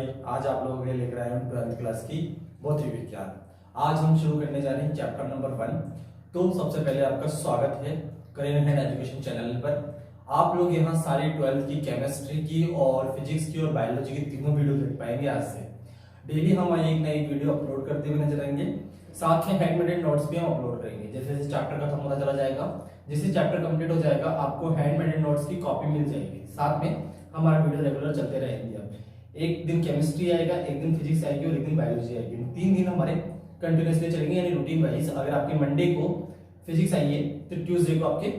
भाई, आज आप लोगों के लिए लेकर आए हैं 12वीं क्लास की भौतिक विज्ञान। आज हम शुरू करने जा रहे हैं चैप्टर नंबर 1। तो सबसे पहले आपका स्वागत है करेन हैंड एजुकेशन चैनल पर। आप लोग यहाँ सारी 12th की केमिस्ट्री की और फिजिक्स की और बायोलॉजी की तीनों वीडियो देख पाएंगे। आज से डेली हम एक नई वीडियो अपलोड करते हुए नजर आएंगे। साथ में हैंडमेड नोट्स भी हम अपलोड करेंगे। जैसे जैसे चैप्टर खत्म होता चला जाएगा, जैसे चैप्टर कंप्लीट हो जाएगा, आपको हैंडमेड नोट्स की कॉपी मिल जाएगी। साथ में हमारा वीडियो रेगुलर चलते रहेंगे। एक दिन केमिस्ट्री आएगा, एक दिन फिजिक्स आएगी और एक दिन बायोलॉजी आएगी। 3 दिन हमारे कंटिन्यूसली चलेंगे, यानी रूटीन वाइज। अगर आपके मंडे को फिजिक्स आई है तो ट्यूसडे को आपके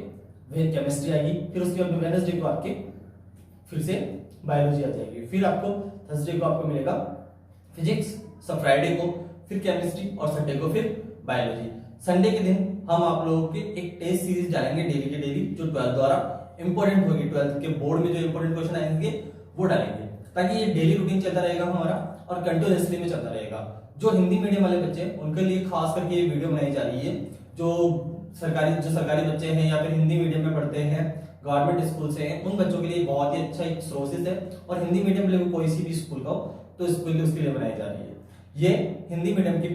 केमिस्ट्री आएगी, फिर उसके बाद वेडनेसडे को आपके फिर से बायोलॉजी आ जाएगी, फिर आपको थर्सडे को आपको मिलेगा फिजिक्स, सब फ्राइडे को फिर केमिस्ट्री और संडे को फिर बायोलॉजी। संडे के दिन हम आप लोगों के एक टेस्ट सीरीज डालेंगे डेली के डेली, जो 12th द्वारा इंपॉर्टेंट होगी। 12th के बोर्ड में जो इंपॉर्टेंट क्वेश्चन आएंगे वो डालेंगे, ताकि ये डेली रूटीन चलता रहेगा हमारा और कंटिन्यूअसली में चलता रहेगा। जो हिंदी मीडियम वाले बच्चे हैं उनके लिए खास करके ये वीडियो बनाई जा रही है। जो सरकारी बच्चे हैं या फिर हिंदी मीडियम में पढ़ते हैं, गवर्नमेंट स्कूल से हैं, उन बच्चों के लिए बहुत ही अच्छा एक सोर्सेज है। और हिंदी मीडियम के लिए कोई सी भी स्कूल का हो तो स्कूल के उसके लिए बनाई जा रही है। ये हिंदी मीडियम की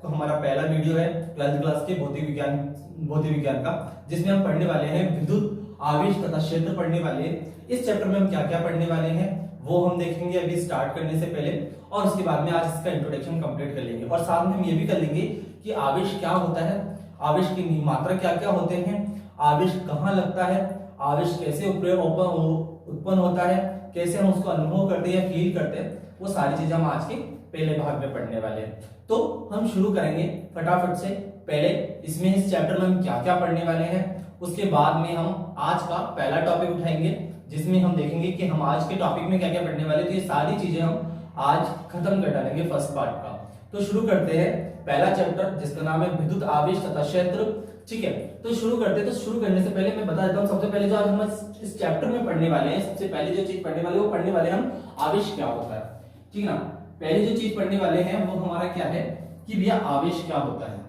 हमारा पहला वीडियो है 12th क्लास के भौतिक विज्ञान का, जिसमें हम पढ़ने वाले हैं विद्युत आवेश तथा क्षेत्र पढ़ने वाले हैं। इस चैप्टर में हम क्या क्या पढ़ने वाले हैं वो हम देखेंगे अभी स्टार्ट करने से पहले, और उसके बाद में आज इसका इंट्रोडक्शन कंप्लीट कर लेंगे। और साथ में हम ये भी कर लेंगे कि आवेश क्या होता है, आवेश की मात्रा क्या क्या होते हैं, आवेश कहाँ लगता है, आवेश कैसे उत्पन्न होता है, कैसे हम उसको अनुभव करते हैं या फील करते हैं, वो सारी चीजें हम आज के पहले भाग में पढ़ने वाले हैं। तो हम शुरू करेंगे फटाफट से। पहले इस चैप्टर में हम क्या क्या पढ़ने वाले हैं, उसके बाद में हम आज का पहला टॉपिक उठाएंगे, जिसमें हम देखेंगे कि हम आज के टॉपिक में क्या क्या पढ़ने वाले। तो ये सारी चीजें हम आज खत्म कर डालेंगे फर्स्ट पार्ट का। तो शुरू करते हैं पहला चैप्टर, जिसका नाम है विद्युत आवेश तथा क्षेत्र। ठीक है, तो शुरू करते हैं। तो शुरू करने से पहले मैं बता देता हूँ, सबसे पहले जो आज हम इस चैप्टर में पढ़ने वाले हैं, सबसे पहले जो चीज पढ़ने वाले वो पढ़ने वाले हम आवेश क्या होता है। ठीक है ना, पहले जो चीज पढ़ने वाले हैं वो हमारा क्या है कि भैया आवेश क्या होता है।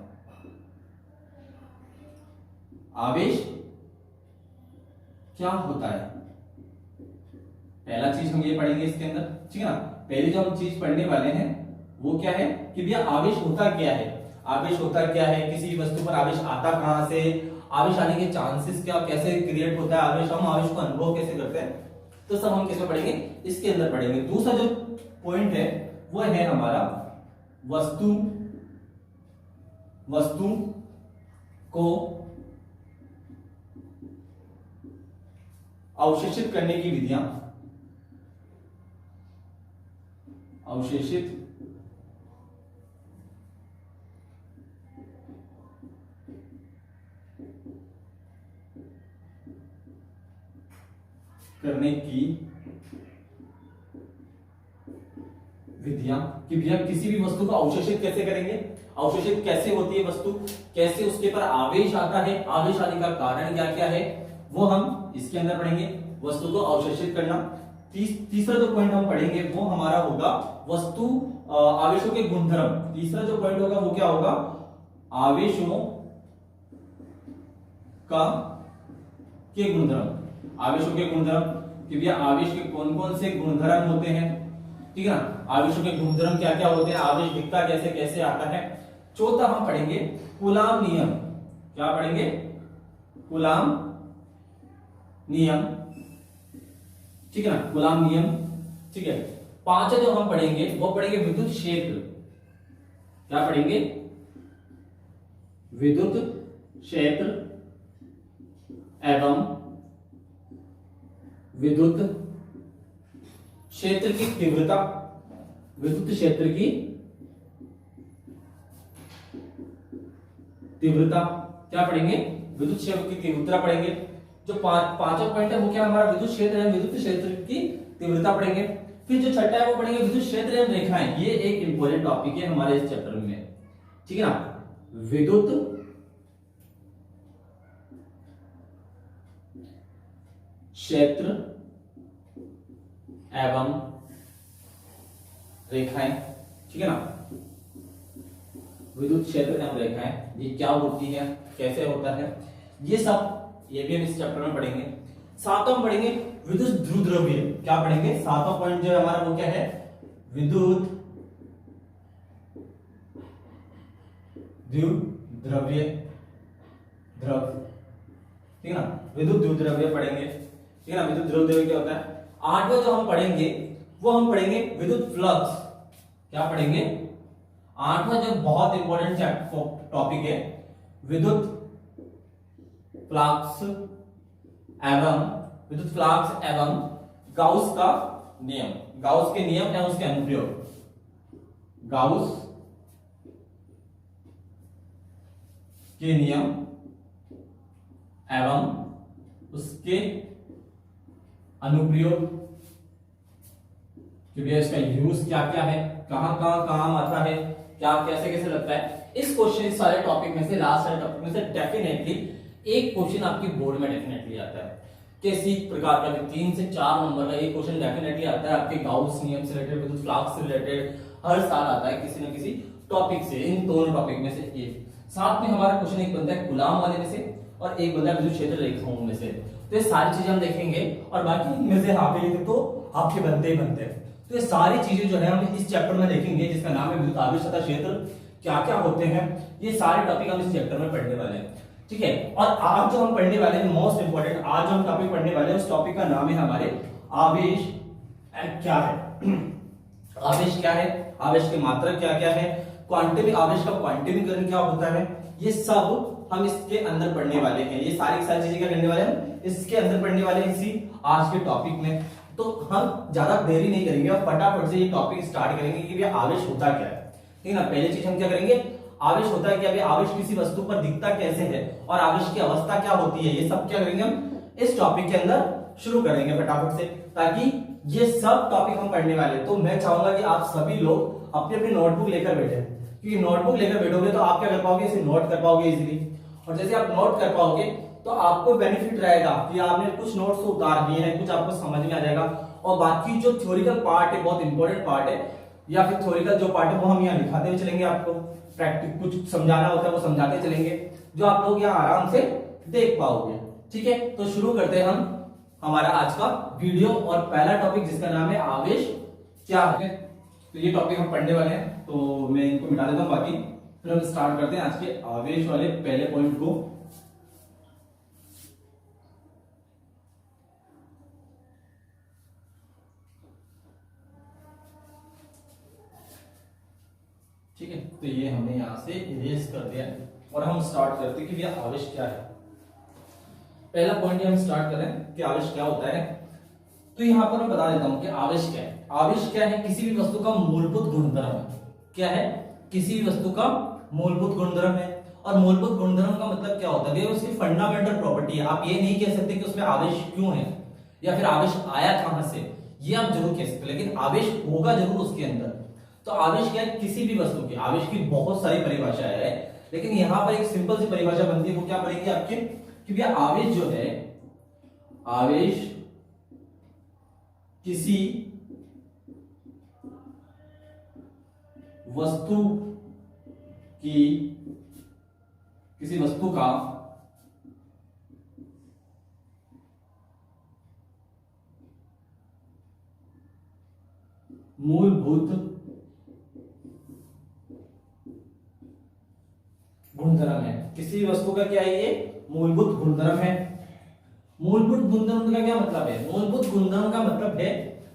आवेश क्या होता है, पहला चीज हम ये पढ़ेंगे इसके अंदर। ठीक है ना, पहले जो हम चीज पढ़ने वाले हैं वो क्या है कि भैया आवेश होता क्या है। आवेश होता क्या है, किसी वस्तु पर आवेश आता कहां से, आवेश आने के चांसेस क्या, कैसे क्रिएट होता है आवेश, हम आवेश को अनुभव कैसे करते हैं, तो सब हम किसमें पढ़ेंगे, इसके अंदर पढ़ेंगे। दूसरा जो पॉइंट है वो है हमारा वस्तु को अवशोषित करने की विधियां, अवशोषित करने की विधियां, कि भैया किसी भी वस्तु को अवशोषित कैसे करेंगे, अवशोषित कैसे होती है वस्तु, कैसे उसके पर आवेश आता है, आवेश आने का कारण क्या क्या है, वो हम इसके अंदर पढ़ेंगे। वस्तु को अवशोषित करना। तीसरा जो पॉइंट हम पढ़ेंगे वो हमारा होगा वस्तु आवेशों के गुणधर्म। तीसरा जो पॉइंट होगा वो क्या होगा, आवेशों के गुणधर्म। आवेशों के गुणधर्म, कि भैया आवेश के कौन कौन से गुणधर्म होते हैं। ठीक है ना, आवेशों के गुणधर्म क्या क्या होते हैं, आवेश दिखता कैसे कैसे आता है। चौथा हम पढ़ेंगे कूलाम नियम। क्या पढ़ेंगे, कूलाम नियम। ठीक है ना, कूलाम नियम। ठीक है, पांचवा जो हम पढ़ेंगे वो पढ़ेंगे विद्युत क्षेत्र। क्या पढ़ेंगे, विद्युत क्षेत्र एवं विद्युत क्षेत्र की तीव्रता। विद्युत क्षेत्र की तीव्रता क्या पढ़ेंगे, विद्युत क्षेत्र की तीव्रता पढ़ेंगे। जो पांचवा पॉइंट है वो क्या हमारा विद्युत क्षेत्र है, विद्युत क्षेत्र की तीव्रता पढ़ेंगे। फिर जो छठा है वो पढ़ेंगे विद्युत क्षेत्र एवं रेखाएं। ये एक इंपॉर्टेंट टॉपिक है हमारे इस चैप्टर में। ठीक है ना, विद्युत क्षेत्र एवं रेखाएं। ठीक है ना, विद्युत क्षेत्र एवं रेखाएं ये क्या होती है, कैसे होता है, ये सब ये भी हम इस चैप्टर में पढ़ेंगे। सातवां पढ़ेंगे विद्युत ध्रुवद्रव्य। क्या पढ़ेंगे, सातवां पॉइंट जो है हमारा वो क्या है, विद्युत द्विध्रुवीय द्रव, ठीक है ना, विद्युत द्विध्रुवीय पढ़ेंगे, ठीक है ना। विद्युत द्विध्रुवीय क्या होता है? आठवां जो हम पढ़ेंगे वो हम पढ़ेंगे विद्युत फ्लक्स। क्या पढ़ेंगे? आठवां जो बहुत इंपॉर्टेंट टॉपिक है, विद्युत फ्लक्स एवं गाउस का नियम, गाउस के नियम एवं उसके अनुप्रयोग, गाउस के नियम एवं उसके अनुप्रयोग, कि भैया इसका यूज क्या क्या है, कहां कहां काम आता है, क्या कैसे कैसे लगता है। इस क्वेश्चन सारे टॉपिक में से, लास्ट सारे टॉपिक में से डेफिनेटली एक क्वेश्चन आपकी बोर्ड में डेफिनेटली आता है। किसी प्रकार का भी 3 से 4 नंबर का एक क्वेश्चन डेफिनेटली आता है आपके गाउस नियम से रिलेटेड, विद्युत फ्लक्स से रिलेटेड, हर साल आता है किसी न किसी टॉपिक से, इन दोनों टॉपिक में से एक। साथ में हमारा क्वेश्चन एक बनता है कूलाम वाले में से और एक बनता है विद्युत क्षेत्र रेखाओं में से। तो ये सारी चीजें हम देखेंगे और बाकी इनमें से तो आपके बनते ही बनते हैं। तो ये सारी चीजें जो है हम इस चैप्टर में देखेंगे, जिसका नाम है विद्युत आवेश तथा क्षेत्र क्या क्या होते हैं। ये सारे टॉपिक हम इस चैप्टर में पढ़ने वाले हैं, ठीक है। और आज जो हम पढ़ने वाले हैं, मोस्ट इंपोर्टेंट आज जो हम टॉपिक पढ़ने वाले हैं, उस टॉपिक का नाम है हमारे आवेश क्या है। आवेश क्या है, आवेश की मात्रा क्या क्या है, क्वांटम आवेश का क्वांटमीकरण क्या होता है, ये सब हम इसके अंदर पढ़ने वाले हैं। ये सारी चीजें क्या करने वाले हैं, इसके अंदर पढ़ने वाले हैं इसी आज के टॉपिक में। तो हम ज्यादा देरी नहीं करेंगे और फटाफट से ये टॉपिक स्टार्ट करेंगे कि भैया आवेश होता क्या है, ठीक है ना। पहली चीज हम क्या करेंगे, आवेश होता है क्या, भैया आवेश किसी वस्तु पर दिखता कैसे है और आवेश की अवस्था क्या होती है, ये सब क्या करेंगे हम इस टॉपिक के अंदर शुरू करेंगे फटाफट से, ताकि ये सब टॉपिक हम पढ़ने वाले। तो मैं चाहूंगा कि आप सभी लोग अपनी अपनी नोटबुक लेकर बैठे, क्योंकि नोटबुक लेकर बैठोगे तो आप क्या कर पाओगे, इसे नोट कर पाओगे इजीली। और जैसे आप नोट कर पाओगे तो आपको बेनिफिट रहेगा कि आपने कुछ नोट्स उतार दिए हैं, कुछ आपको समझ में आ जाएगा। और बाकी जो थ्योरिकल पार्ट है, बहुत इंपॉर्टेंट पार्ट है, या फिर थ्योरिकल जो पार्ट है वो हम यहाँ दिखाते हुए चलेंगे, आपको प्रैक्टिस कुछ समझाना होता है वो समझाते चलेंगे, जो आप लोग यहाँ आराम से देख पाओगे, ठीक है। तो शुरू करते हैं हम हमारा आज का वीडियो और पहला टॉपिक जिसका नाम है आवेश क्या है। तो ये टॉपिक हम पढ़ने वाले हैं, तो मैं इनको मिटा देता हूँ, बाकी फिर हम स्टार्ट करते हैं आज के आवेश वाले पहले पॉइंट को। ठीक है, तो ये हमने यहां से इरेज कर दिया और हम स्टार्ट करते हैं कि भैया आवेश क्या है। पहला पॉइंट हम स्टार्ट करें कि आवेश क्या होता है। तो यहां पर मैं बता देता हूं कि आवेश क्या है। आवेश क्या है, किसी भी वस्तु का मूलभूत गुणधर्म है। क्या है, किसी भी वस्तु का मूलभूत गुणधर्म है। और मूलभूत गुणधर्म का मतलब क्या होता है, उसकी फंडामेंटल प्रॉपर्टी है। आप ये नहीं कह सकते कि उसमें आवेश क्यों है या फिर आवेश आया कहां से, ये आप जरूर कह सकते, लेकिन आवेश होगा जरूर उसके अंदर। तो आवेश क्या है, किसी भी वस्तु की, आवेश की बहुत सारी परिभाषाएं है, लेकिन यहां पर एक सिंपल सी परिभाषा बनती है, वो क्या पड़ेगी आपके, कि भैया आवेश जो है, आवेश किसी वस्तु की, किसी वस्तु का मूलभूत गुणधर्म है। किसी वस्तु का क्या है, ये मूलभूत गुणधर्म है। मूलभूत गुणधर्म का क्या मतलब है, मूलभूत गुणधर्म का मतलब है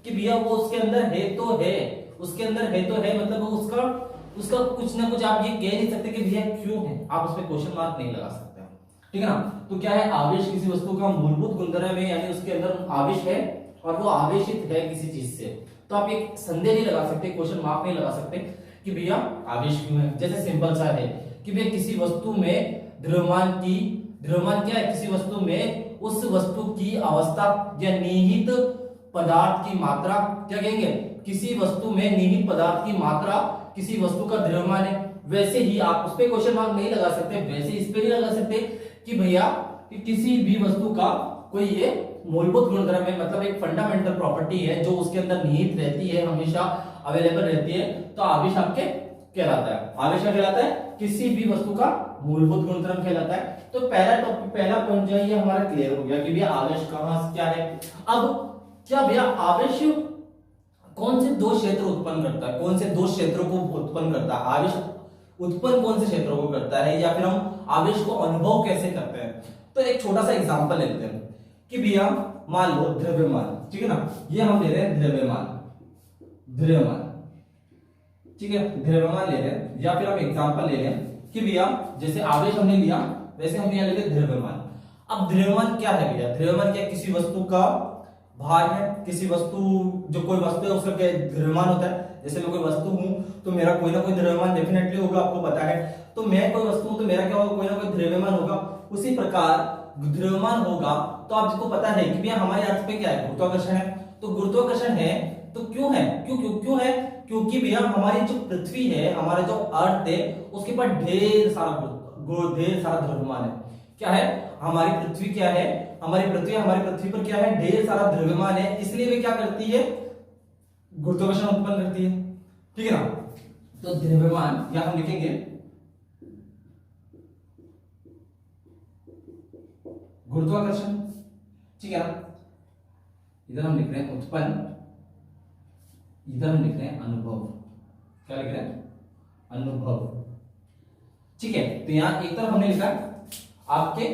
कि भैया वो उसके अंदर है तो है, उसके अंदर है तो है, मतलब वो उसका कुछ ना कुछ आप ये कह नहीं सकते कि भैया क्यों है, आप उसमें क्वेश्चन मार्क नहीं लगा सकते, ठीक है ना। तो क्या है, आवेश किसी वस्तु का मूलभूत गुणधर्म है, यानी उसके अंदर आवेश है और वो आवेशित है किसी चीज से। तो आप एक संदेह नहीं लगा सकते, क्वेश्चन मार्क नहीं लगा सकते कि भैया आवेश क्यों है। जैसे सिंपल सा है कि भैया किसी वस्तु में द्रव्यमान क्या है, किसी वस्तु में उस वस्तु की अवस्था या निहित पदार्थ की मात्रा, क्या कहेंगे, किसी वस्तु में निहित पदार्थ की मात्रा किसी वस्तु का द्रव्यमान है। वैसे ही आप उस पे क्वेश्चन मार्क नहीं लगा सकते, वैसे इस पे नहीं लगा सकते कि भैया कि किसी भी वस्तु का कोई ये मूलभूत गुणधर्म है, मतलब एक फंडामेंटल प्रॉपर्टी है जो उसके अंदर निहित रहती है, हमेशा अवेलेबल रहती है। तो आवेश आपके कहलाता है, आवेश क्या कहलाता है, किसी भी वस्तु का मूलभूत गुणधर्म कहलाता है। तो पहला टॉपिक, पहला पॉइंट जो है ये हमारा क्लियर हो गया कि भैया आवेश कहां से क्या है। अब क्या भैया आवेश कौन से दो क्षेत्र उत्पन्न करता है, कौन से दो क्षेत्रों को उत्पन्न करता है, आवेश उत्पन्न कौन से क्षेत्रों को करता है, या फिर हम आवेश को अनुभव कैसे करते हैं। तो एक छोटा सा एग्जांपल लेते हैं कि भैया मान लो द्रव्यमान, ठीक है ना, ये हम ले रहे हैं द्रव्यमान, ठीक है, द्रव्यमान ले रहे हैं, या फिर हम एग्जांपल ले रहे हैं कि भैया जैसे आवेश हमने लिया वैसे हम यहाँ ले रहे द्रव्यमान। अब द्रव्यमान क्या है भैया, द्रव्यमान क्या, किसी वस्तु का भार है, किसी वस्तु, जो कोई वस्तु है उसका क्या द्रव्यमान होता है। जैसे मैं कोई वस्तु हूं तो मेरा कोई ना कोई द्रव्यमान डेफिनेटली होगा, आपको पता है। तो मैं कोई वस्तु हूं तो मेरा क्या होगा, कोई ना कोई द्रव्यमान होगा। उसी प्रकार द्रव्यमान होगा तो आपको पता है कि भैया हमारे अर्थ पे क्या है, गुरुत्वाकर्षण है। तो गुरुत्वाकर्षण है तो क्यों है, क्यों है, क्योंकि भैया हमारी जो पृथ्वी है, हमारा जो अर्थ है, उसके पास ढेर सारा द्रव्यमान है। क्या है, हमारी पृथ्वी क्या है, हमारी पृथ्वी पर क्या है, ढेर सारा द्रव्यमान है, इसलिए वे क्या करती है, गुरुत्वाकर्षण उत्पन्न करती है, ठीक है ना। तो द्रव्यमान या हम लिखेंगे गुरुत्वाकर्षण, ठीक है ना। इधर हम लिख रहे हैं उत्पन्न, इधर हम लिख रहे हैं अनुभव। क्या लिख रहे हैं, अनुभव, ठीक है। तो यहां एक तरफ हमने लिखा आपके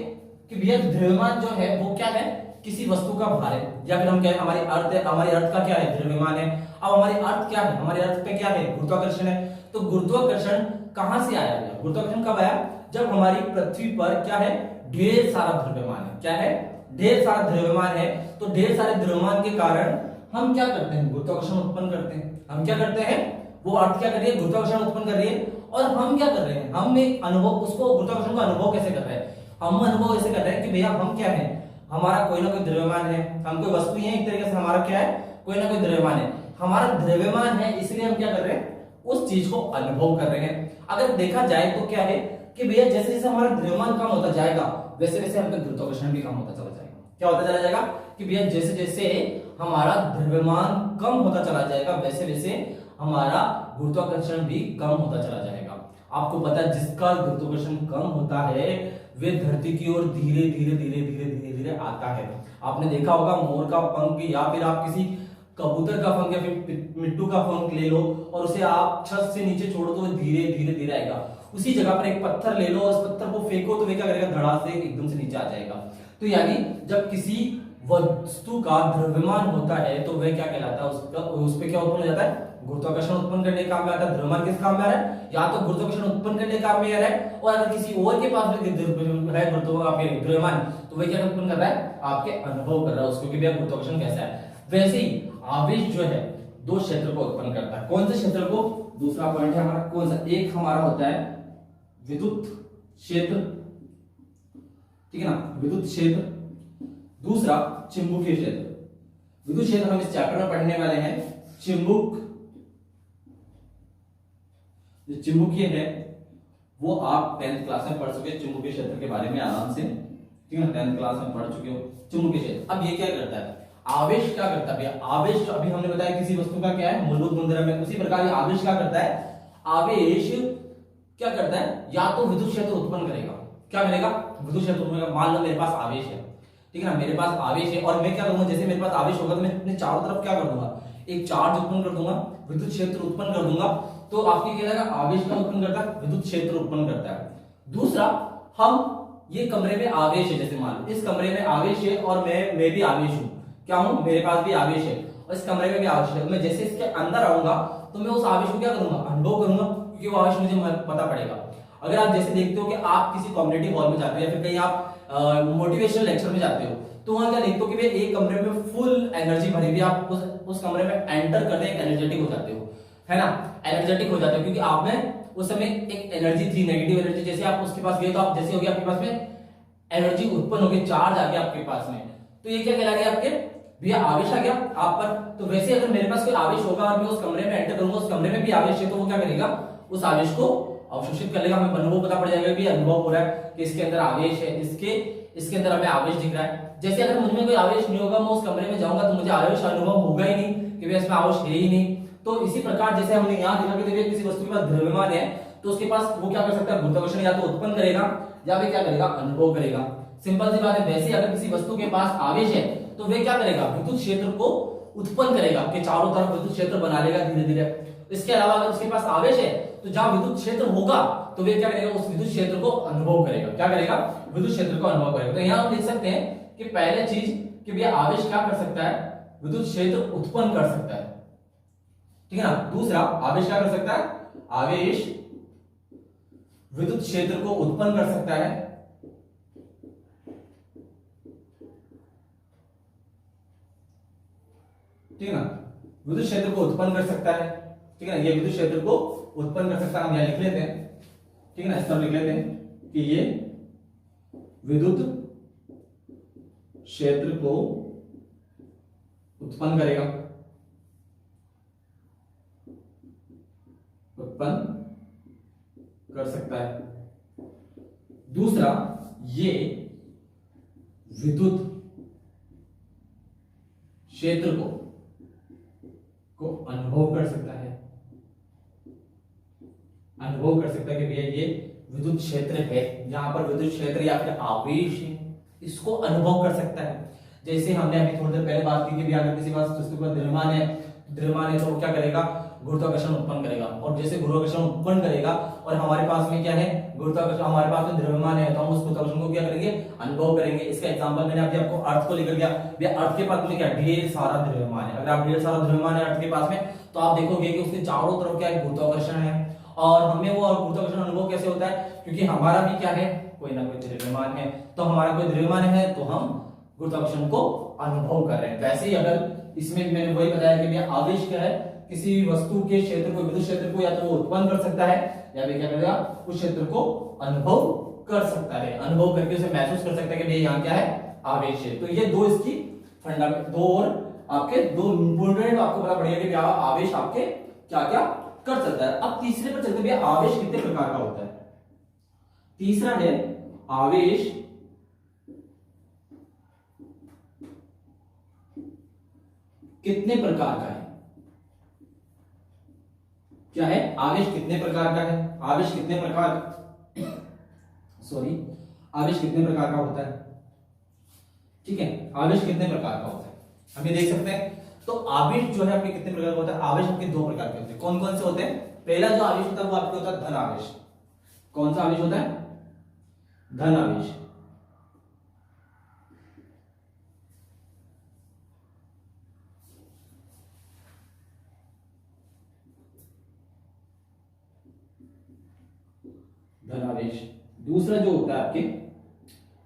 कि भैया द्रव्यमान जो है वो क्या है, किसी वस्तु का भार है, या फिर हम क्या है, हमारी अर्थ है, हमारी अर्थ का क्या है, द्रव्यमान है। अब हमारी अर्थ क्या है, हमारे अर्थ पे क्या है, गुरुत्वाकर्षण है। तो गुरुत्वाकर्षण कहां से आया भैया, गुरुत्वाकर्षण कब आया, जब हमारी पृथ्वी पर क्या है, ढेर सारा द्रव्यमान है। क्या है, ढेर सारा द्रव्यमान है। तो ढेर सारे द्रव्यमान के कारण हम क्या करते हैं, गुरुत्वाकर्षण उत्पन्न करते हैं। हम क्या करते हैं, वो अर्थ क्या कर रही है, गुरुत्वाकर्षण उत्पन्न कर रही है, और हम क्या कर रहे हैं, हम एक अनुभव, उसको गुरुत्वाकर्षण का अनुभव कैसे कर रहे हैं, हम अनुभव ऐसे कर रहे हैं कि भैया हम क्या है, हमारा कोई ना कोई द्रव्यमान है, हम कोई वस्तु ही है, एक तरीके से हमारा क्या है, कोई ना कोई द्रव्यमान है, हमारा द्रव्यमान है, इसलिए हम क्या कर रहे हैं, उस चीज को अनुभव कर रहे हैं। अगर देखा जाए तो क्या है कि भैया जैसे जैसे हमारा द्रव्यमान कम होता जाएगा वैसे वैसे हमका गुरुत्वाकर्षण भी कम होता चला जाएगा। क्या होता चला जाएगा कि भैया जैसे जैसे हमारा द्रव्यमान कम होता चला जाएगा वैसे वैसे हमारा गुरुत्वाकर्षण भी कम होता चला जाएगा। आपको पता है जिसका गुरुत्वाकर्षण कम होता है वे धरती की ओर धीरे धीरे धीरे धीरे धीरे धीरे आता है। आपने देखा होगा मोर का पंख या फिर आप किसी कबूतर का पंख या फिर मिट्टू का पंख ले लो और उसे आप छत से नीचे छोड़ो तो धीरे धीरे धीरे आएगा। उसी जगह पर एक पत्थर ले लो और उस पत्थर को फेंको तो वे क्या करेगा, धड़ा से एकदम से नीचे आ जाएगा। तो यानी जब किसी वस्तु का द्रव्यमान होता है तो वह क्या कहलाता है, उसका उस पे क्या उत्पन्न हो जाता है, गुरुत्वाकर्षण उत्पन्न करने का काम में आता है। द्रव्यमान किस काम में आ रहा है, या तो गुरुत्वाकर्षण उत्पन्न करने का काम में आ रहा है, और अगर किसी और के पास है द्रव्यमान तो वह क्या उत्पन्न कर रहा है, आपके अनुभव कर रहा है उसको कि भैया गुरुत्वाकर्षण कैसा है। वैसे ही आवेश जो है दो क्षेत्र को उत्पन्न करता है। कौन से क्षेत्र को, दूसरा पॉइंट है हमारा कौन सा, एक हमारा होता है विद्युत क्षेत्र, ठीक है ना, विद्युत क्षेत्र, दूसरा चुंबकीय क्षेत्र। विद्युत क्षेत्र हम इस चैप्टर में पढ़ने वाले हैं। चुंबक, जो चुंबकीय है वो आप 10th क्लास में पढ़ चुके, चुंबकीय क्षेत्र के बारे में आराम से, ठीक है, 10th क्लास में पढ़ चुके हो चुंबकीय क्षेत्र। अब ये क्या करता है, आवेश क्या करता है भैया, आवेश जो अभी हमने बताया किसी वस्तु का क्या है, मूलभूत गुणधर्म है, उसी प्रकार आवेश क्या करता है, आवेश क्या करता है, या तो विद्युत क्षेत्र उत्पन्न करेगा, क्या करेगा, विद्युत क्षेत्र उत्पन्न करेगा। मान लो मेरे पास आवेश है, ठीक है ना, मेरे पास आवेश है और मैं क्या करूंगा, जैसे मेरे पास आवेश होगा तो मैं अपने चारों तरफ क्या कर दूंगा, एक चार्ज उत्पन्न कर दूंगा, विद्युत क्षेत्र उत्पन्न कर दूंगा। तो आपके क्या लगेगा, आवेश का उत्पन्न करता है, विद्युत क्षेत्र उत्पन्न करता है। दूसरा, हम ये कमरे में आवेश है, जैसे मान लो इस कमरे में आवेश है और मैं भी आवेश हूं, क्या हूं, मेरे पास भी आवेश है और इस कमरे में भी आवेश है। मैं जैसे इसके अंदर आऊंगा तो मैं उस आवेश को क्या करूंगा, अनुभव करूंगा, क्योंकि वो आवेश मुझे पता पड़ेगा। अगर आप जैसे देखते हो कि आप किसी कम्युनिटी हॉल में जाते हो या फिर कहीं आप मोटिवेशनल लेक्चर में जाते हो तो वहां क्या देखते हो कि एक कमरे में फुल एनर्जी भरी हुई, आप उस कमरे में एंटर करते ही एनर्जेटिक हो जाते हो, है ना, एनर्जेटिक हो जाते हो, क्योंकि आप में उस समय एक एनर्जी थी, नेगेटिव एनर्जी। जैसे आप उसके पास गए तो आप जैसे हो गया आपके पास में एनर्जी उत्पन्न हो गई, चार्ज आ गया आपके पास में, तो ये क्या कहला गया, आपके भैया आवेश आ गया आप पर। तो वैसे अगर मेरे पास कोई आवेश होगा और मैं उस कमरे में एंटर करूंगा, उस कमरे में भी आवेश है, तो वो क्या करेगा, उस आवेश को अवशोषित कर लेगा। हमें अनुभव पता पड़ जाएगा कि अनुभव हो रहा है कि इसके अंदर आवेश है, इसके अंदर हमें आवेश दिख रहा है। जैसे अगर मुझ में कोई आवेश नहीं होगा, मैं उस कमरे में जाऊंगा तो मुझे आवेश अनुभव होगा ही नहीं कि भैया इसमें आवेश है ही नहीं। तो इसी प्रकार जैसे हमने यहाँ देखा कि किसी वस्तु के पास द्रव्यमान है तो उसके पास वो क्या कर सकता है, गुरुत्वाकर्षण या तो उत्पन्न करेगा या फिर क्या करेगा, अनुभव करेगा। सिंपल सी बात है। वैसे अगर किसी वस्तु के पास आवेश है तो वे क्या करेगा, विद्युत क्षेत्र को उत्पन्न करेगा, कि चारों तरफ विद्युत क्षेत्र बना लेगा धीरे धीरे। इसके अलावा अगर उसके पास आवेश है तो जहां विद्युत क्षेत्र होगा तो वे क्या करेगा, उस विद्युत क्षेत्र को अनुभव करेगा। क्या करेगा, विद्युत क्षेत्र को अनुभव करेगा। तो यहाँ हम देख सकते हैं कि पहले चीज कि भैया आवेश क्या कर सकता है, विद्युत क्षेत्र उत्पन्न कर सकता है, ठीक है ना। दूसरा, आवेश क्या कर सकता है, आवेश विद्युत क्षेत्र को उत्पन्न कर सकता है, ठीक है ना, विद्युत क्षेत्र को उत्पन्न कर सकता है, ठीक है ना। ये विद्युत क्षेत्र को उत्पन्न कर सकता है, हम यहां लिख लेते हैं, ठीक है ना। इस तरह लिख लेते हैं कि ये विद्युत क्षेत्र को उत्पन्न करेगा, उत्पन्न कर सकता है। दूसरा, ये विद्युत क्षेत्र को अनुभव कर सकता है, अनुभव कर सकता है कि भैया ये विद्युत क्षेत्र है, यहां पर विद्युत क्षेत्र या फिर आवेश है, इसको अनुभव कर सकता है। जैसे हमने अभी थोड़ी देर पहले बात की कि अगर किसी पास द्रव्यमान है तो वो क्या करेगा, गुरुत्वाकर्षण उत्पन्न करेगा। और जैसे गुरुत्वाकर्षण उत्पन्न करेगा और हमारे पास में क्या है, गुरुत्वाकर्षण, हमारे पास में द्रव्यमान है तो हम उस गुरुत्वाकर्षण को क्या करेंगे, अनुभव करेंगे। इसका एग्जांपल मैंने अभी आपको अर्थ को लेकर दिया। अर्थ के पास में क्या ढेर सारा द्रव्यमान है, अगर आप ढेर सारा द्रव्यमान है अर्थ के पास में तो आप देखोगे कि उसके चारों तरफ क्या है, गुरुत्वाकर्षण है। और हमें वो गुरुत्वाकर्षण अनुभव कैसे होता है, क्योंकि हमारा भी क्या है, कोई ना कोई द्रव्यमान है, तो हमारा कोई द्रव्यमान है तो हम गुरुत्वाकर्षण को अनुभव कर रहे हैं। वैसे ही अगर इसमें मैंने वही बताया कि आवेश क्या है, किसी वस्तु के क्षेत्र को, विद्युत क्षेत्र को या तो वो उत्पन्न कर सकता है या फिर क्या करेगा, उस क्षेत्र को अनुभव कर सकता है, अनुभव करके उसे महसूस कर सकता है कि यहाँ क्या है, आवेश है। तो ये दो इसकी फंडामेंटल, दो और आपके दो इंपोर्टेंट आपको पता पड़ेगा कि आवेश आपके क्या क्या कर सकता है। अब तीसरे पर चलते हैं, आवेश कितने प्रकार का होता है। तीसरा है आवेश कितने प्रकार का है। क्या है, आवेश कितने प्रकार का है, आवेश कितने प्रकार आवेश कितने प्रकार का होता है, ठीक है। आवेश कितने प्रकार का होता है हम ये देख सकते हैं। तो आवेश जो है आपके कितने प्रकार का होता है, आवेश आपके दो प्रकार के होते हैं। कौन कौन से होते हैं, पहला जो आवेश होता है वो आपके होता है धन आवेश। कौन सा आवेश होता है, धन आवेश। धनावेश। दूसरा जो होता है आपके,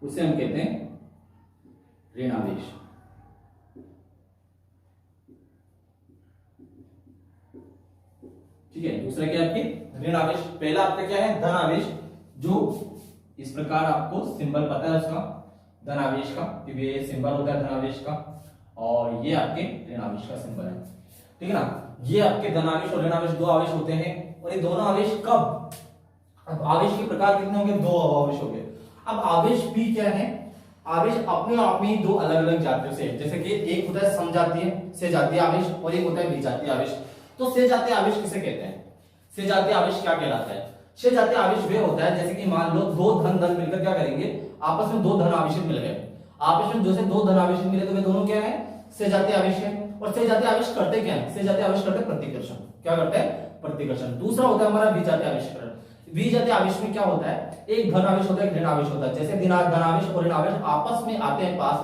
उसे हम कहते हैं ऋणावेश। ठीक है, दूसरा क्या है आपके ऋणावेश। पहला आपका क्या है, धनावेश, जो इस प्रकार आपको सिंबल पता है उसका, धनावेश का, ये सिंबल होता है धनावेश का, और ये आपके ऋणावेश का सिंबल है, ठीक है ना। ये आपके धनावेश और ऋणावेश दो आवेश होते हैं। और ये दोनों आवेश कब, अब आवेश के प्रकार कितने होंगे, दो आवेश हो गए। अब आवेश भी क्या है, आवेश अपने आप में दो अलग अलग जातियों से, जैसे कि एक होता है समजातीय से जातीय आवेश और एक होता है विजातीय आवेश। तो से जातीय आवेश किसे कहते हैं, से जातीय आवेश क्या कहलाता है। से जातीय आवेश वे होता है जैसे कि मान लो दो धन मिलकर क्या करेंगे, आपस में दो धन आवेश मिल गए, आपस में जैसे दो धन आवेश मिले तो वे दोनों क्या है, से जातीय आवेश है। और से जातीय आवेश करते क्या है, से जातीय आवेश करते प्रतिकर्षण। क्या करते हैं, प्रतिकर्षण। दूसरा होता है हमारा विजातीय आवेश। विजातीय आवेश में क्या होता है, एक धन आवेश होता है, एक ऋण आवेश होता है। जैसे धन आवेश और ऋण आवेश आपस में आते हैं, पास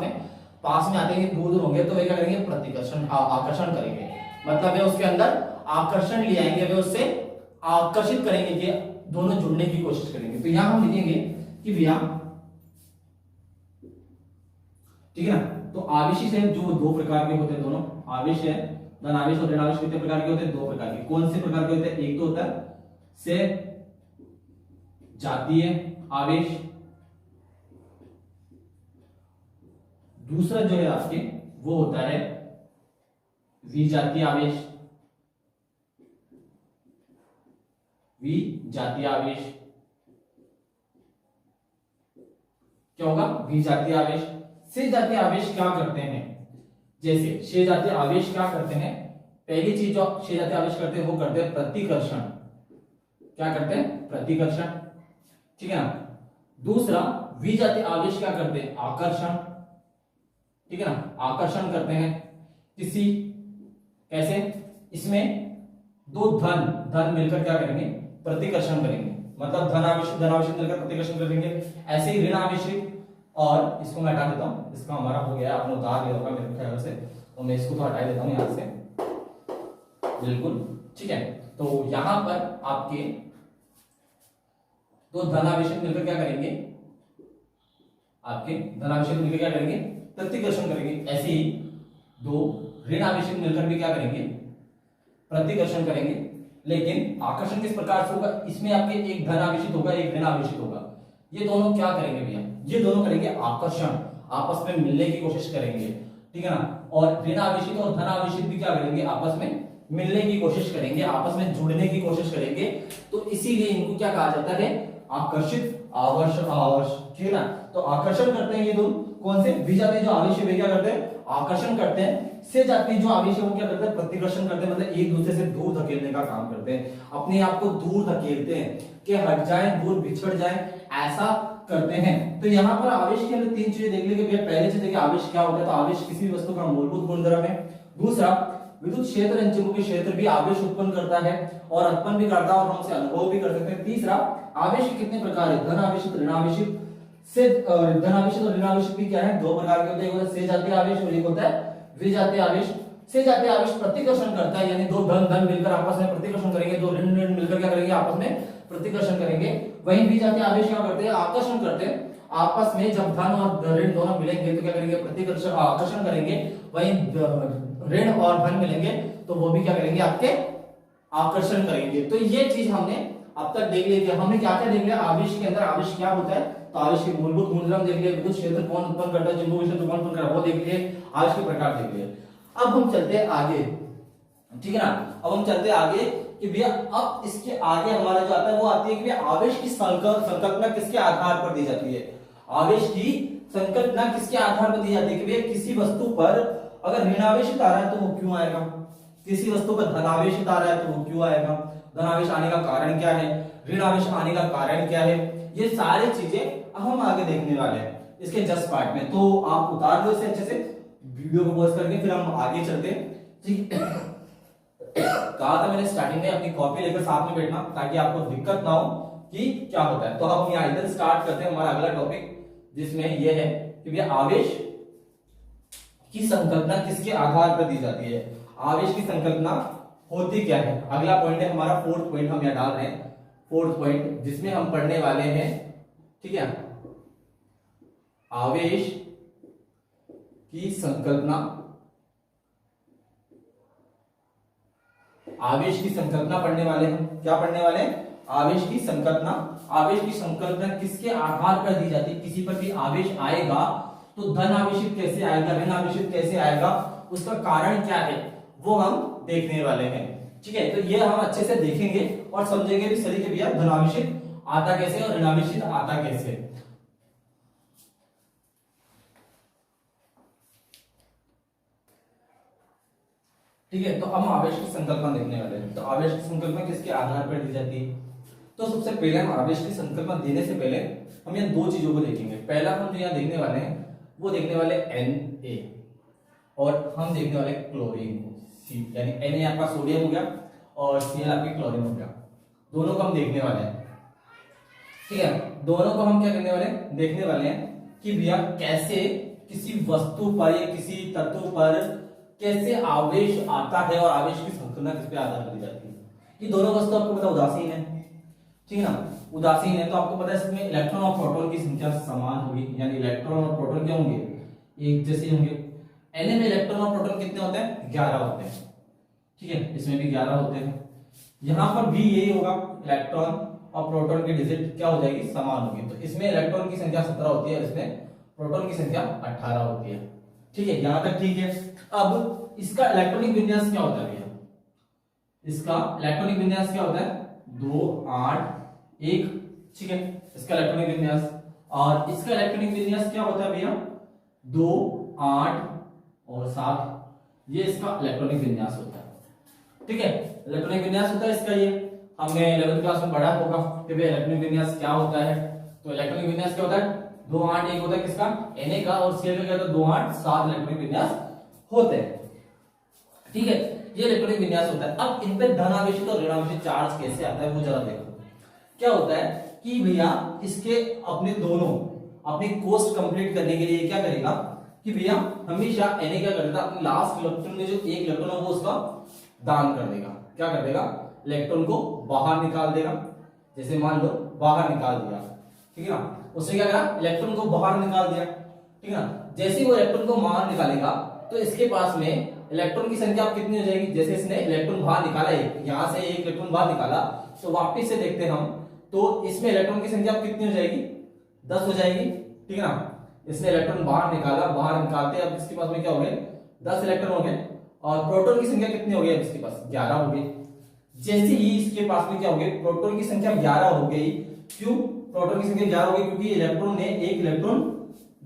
में आते हैं, दूर दूर होंगे तो वे क्या करेंगे, प्रतिकर्षण, आकर्षण करेंगे। मतलब वे उसके अंदर आकर्षण ले आएंगे, वे उससे आकर्षित करेंगे कि दोनों जुड़ने की कोशिश करेंगे। तो यहां हम लिखेंगे कि भैया, ठीक है ना। तो आवेशी से जो दो प्रकार के होते हैं, दोनों आवेश है, धन आवेश और ऋण आवेश कितने प्रकार के होते हैं, दो प्रकार के। कौन से प्रकार के होते हैं, एक तो होता है से जातीय आवेश, दूसरा जो है आपके वो होता है विजातीय आवेश। विजातीय आवेश क्या होगा, विजातीय आवेश। से जातीय आवेश क्या करते हैं, जैसे से जातीय आवेश क्या करते हैं, पहली चीज जो से जातीय आवेश करते हैं वो करते हैं प्रतिकर्षण। क्या करते हैं, प्रतिकर्षण, ठीक है ना। दूसरा विजातीय आवेश क्या करते हैं, आकर्षण, ठीक है ना, आकर्षण करते हैं किसी कैसे? इसमें दो धन धन मिलकर क्या करेंगे? प्रतिकर्षण करेंगे, मतलब धनावेशित मिलकर प्रतिकर्षण करेंगे। ऐसे ही ऋण आवेशित, और इसको मैं हटा देता हूं, इसका हमारा हो गया, आपने उतार लिया होगा मेरे ख्याल से, तो मैं इसको तो हटा देता हूं यहां से, बिल्कुल ठीक है। तो यहां पर आपके दो धनावेशित मिलकर क्या करेंगे? आपके धनावेशित मिलकर क्या करेंगे? प्रतिकर्षण करेंगे। ऐसे ही दो ऋण आवेशित मिलकर भी क्या करेंगे? प्रतिकर्षण करेंगे। लेकिन आकर्षण किस प्रकार से होगा? इसमें आपके एक धन आवेशित होगा, एक ऋण आवेशित होगा। ये दोनों क्या करेंगे भैया? ये दोनों करेंगे आकर्षण, आपस में मिलने की कोशिश करेंगे, ठीक है ना। और ऋण आवेशित और धन आवेशित भी क्या करेंगे? आपस में मिलने की कोशिश करेंगे, आपस में जुड़ने की कोशिश करेंगे। तो इसीलिए इनको क्या कहा जाता है? आकर्षित आवर्ष, ठीक है ना। तो आकर्षण करते हैं ये दोनों, कौन से? विजातीय जो आवेश है वे क्या करते हैं? आकर्षण करते हैं। से जातीय जो आवेश है वो क्या करते हैं? प्रतिकर्षण करते हैं, मतलब एक दूसरे से दूर धकेलने का काम करते हैं, अपने आप को दूर धकेलते हैं कि हट जाए, दूर बिछड़ जाए, ऐसा करते हैं। तो यहाँ पर आवेश की हमने तीन चीजें देख ली कि भैया पहले चीज देखिए आवेश क्या होता है। तो आवेश किसी भी वस्तु का मूलभूत गुणधर्म है। दूसरा, विद्युत क्षेत्र यानी चुंबकीय क्षेत्र भी आवेश उत्पन्न करता है और उत्पन्न भी करता है और हम उसे अनुभव भी कर सकते हैं। तीसरा, आवेश के कितने प्रकार है? धन आवेशित, ऋण आवेशित। से धन आवेशित और ऋण आवेशित भी क्या है? दो प्रकार के होते हैं, एक होता है से जातीय आवेश और एक होता है विजातीय आवेश। से जातीय आवेश प्रतिकर्षण करता है, यानी दो धन मिलकर आपस में प्रतिकर्षण करेंगे, दो ऋण मिलकर क्या करेंगे? आपस में प्रतिकर्षण करेंगे। वहीं विजातीय आवेश क्या करते हैं? आकर्षण करते हैं आपस में। जब धन और ऋण दोनों मिलेंगे तो क्या करेंगे? प्रतिकर्षण आकर्षण करेंगे। वहीं ऋण और धन मिलेंगे तो वो भी क्या करेंगे? आपके आकर्षण करेंगे। तो ये चीज हमने अब तक देख ली कि हमने क्या क्या देख लिया। आवेश के अंदर आवेश क्या होता है, तो आवेश के मूलभूत गुणधर्म देख लिए, विद्युत क्षेत्र कौन उत्पन्न करता है, चुंबकीय क्षेत्र कौन उत्पन्न करता है वो देख लिए, आवेश के प्रकार देख लिए। अब हम चलते हैं आगे, ठीक है ना। अब हम चलते हैं आगे कि भैया अब इसके आगे हमारा जो आता है वो आती है कि भैया आवेश की संकल्पना किसके आधार पर दी जाती है? आवेश की संकल्पना किसके आधार पर दी जाती है कि भैया किसी वस्तु पर अगर ऋणावेशित आ रहा है तो वो क्यों आएगा, किसी वस्तु पर धनावेशित आ रहा है तो वो क्यों आएगा, धनावेश आने का कारण क्या है, ऋणावेश आने का कारण क्या है, ये सारी चीजें हम आगे देखने वाले हैं इसके जस्ट पार्ट में। तो आप उतार लो इसे अच्छे से, वीडियो को पॉज करके, फिर हम आगे चलते हैं। ठीक, कहा था मैंने स्टार्टिंग में अपनी कॉपी लेकर साथ में बैठना ताकि आपको दिक्कत ना हो कि क्या होता है। तो हम यहाँ इधर स्टार्ट करते हैं हमारा अगला टॉपिक, जिसमें यह है कि भैया आवेश की संकल्पना किसके आधार पर दी जाती है, आवेश की संकल्पना होती क्या है। अगला पॉइंट है हमारा, फोर्थ पॉइंट हम यहाँ डाल रहे हैं, फोर्थ पॉइंट जिसमें हम पढ़ने वाले हैं, ठीक है, आवेश की संकल्पना, आवेश की संकल्पना पढ़ने वाले हैं। क्या पढ़ने वाले हैं? आवेश की संकल्पना। आवेश की संकल्पना किसके आधार पर दी जाती है? किसी पर भी आवेश आएगा तो धन आवेशित कैसे आएगा, ऋण आवेशित कैसे आएगा, उसका कारण क्या है वो हम देखने वाले हैं। ठीक है, तो ये हम अच्छे से देखेंगे और समझेंगे भी सही कि भैया धन आवेशित आता कैसे और ऋण आवेशित आता कैसे। ठीक है, तो हम आवेश की संकल्पना देखने वाले हैं। तो आवेश की संकल्पना किसके आधार पर दी जाती है? तो सबसे पहले हम आवेश की संकल्पना देने से पहले हम यहाँ दो चीजों को देखेंगे। पहला हम जो यहाँ देखने वाले हैं वो देखने वाले Na और हम देखने वाले क्लोरीन C, यानी Na आपका सोडियम हो गया और Cl आपकी क्लोरीन हो गया। दोनों को हम देखने वाले हैं। ठीक है, दोनों को हम क्या करने वाले हैं? देखने वाले हैं कि भैया कैसे किसी वस्तु पर या किसी तत्व पर कैसे आवेश आता है और आवेश की संकल्पना किस पे आधार पर दी जाती है। ये दोनों वस्तु आपको पता उदासीन है, ठीक है ना, उदासीन है। तो आपको पता है इसमें इलेक्ट्रॉन और प्रोटॉन की संख्या समान होगी, यानी इलेक्ट्रॉन और प्रोटॉन क्या होंगे? एक जैसे होंगे। Na में इलेक्ट्रॉन और प्रोटॉन कितने होते हैं? 11 होते हैं। ठीक है, इसमें भी 11 होते हैं। यहां पर भी यही होगा, इलेक्ट्रॉन और प्रोटॉन की डिजिट क्या हो जाएगी? समान होगी। तो इसमें इलेक्ट्रॉन की संख्या 17 होती है, इसमें प्रोटॉन की संख्या 18 होती है। ठीक है, यहां तक ठीक है। अब इसका इलेक्ट्रॉनिक विन्यास क्या होता है भैया? इसका इलेक्ट्रॉनिक विन्यास क्या होता है? 2 8 1। ठीक है, इसका इलेक्ट्रॉनिक विन्यास। और इसका इलेक्ट्रॉनिक विन्यास क्या होता है भैया? 2 8 और 7। ये इसका इलेक्ट्रॉनिक विन्यास होता है। ठीक है, इलेक्ट्रॉनिक विन्यास होता है इसका। ये हमने 11th क्लास में पढ़ा होगा कि भैया इलेक्ट्रॉनिक विन्यास क्या होता है। तो इलेक्ट्रॉनिक विन्यास क्या होता है? 2 8 1 होता है किसका? Na का। और Cl का क्या होता है? 2 8 7 इलेक्ट्रॉनिक विन्यास होते हैं। ठीक है, ये इलेक्ट्रॉनिक विन्यास होता है। अब इन पे धनावेशित और ऋणावेशित चार्ज कैसे आता है वो जरा देखो। क्या होता है कि भैया इसके अपने दोनों अपनी कोस्ट कंप्लीट करने के लिए क्या करेगा कि भैया हमेशा Na क्या करेगा, अपने लास्ट इलेक्ट्रॉन में जो एक इलेक्ट्रॉन है वो उसका दान कर देगा। क्या कर देगा, इलेक्ट्रॉन को बाहर निकाल देगा। जैसे मान लो बाहर निकाल दिया, ठीक है ना, उसने क्या करा, इलेक्ट्रॉन को बाहर निकाल दिया, ठीक है ना। जैसे ही वो इलेक्ट्रॉन को बाहर निकालेगा तो इसके पास में इलेक्ट्रॉन की संख्या अब कितनी हो जाएगी, जैसे इसने इलेक्ट्रॉन बाहर निकाला, यहां से एक इलेक्ट्रॉन बाहर निकाला, तो वापस से देखते हैं हम, तो इसमें इलेक्ट्रॉन की संख्या अब कितनी हो जाएगी, 10 हो जाएगी, ठीक है ना। इसने इलेक्ट्रॉन बाहर निकाला, बाहर निकालते अब इसके पास में क्या हो गए, 10 इलेक्ट्रॉन हो गए। और प्रोटॉन की संख्या कितनी हो गई, इसके पास 11 हो गई। जैसे ही इसके पास में क्या हो गई, प्रोटॉन की संख्या 11 हो गई। क्यों प्रोटॉन की संख्या 11 हो गई, क्योंकि इलेक्ट्रॉन ने एक इलेक्ट्रॉन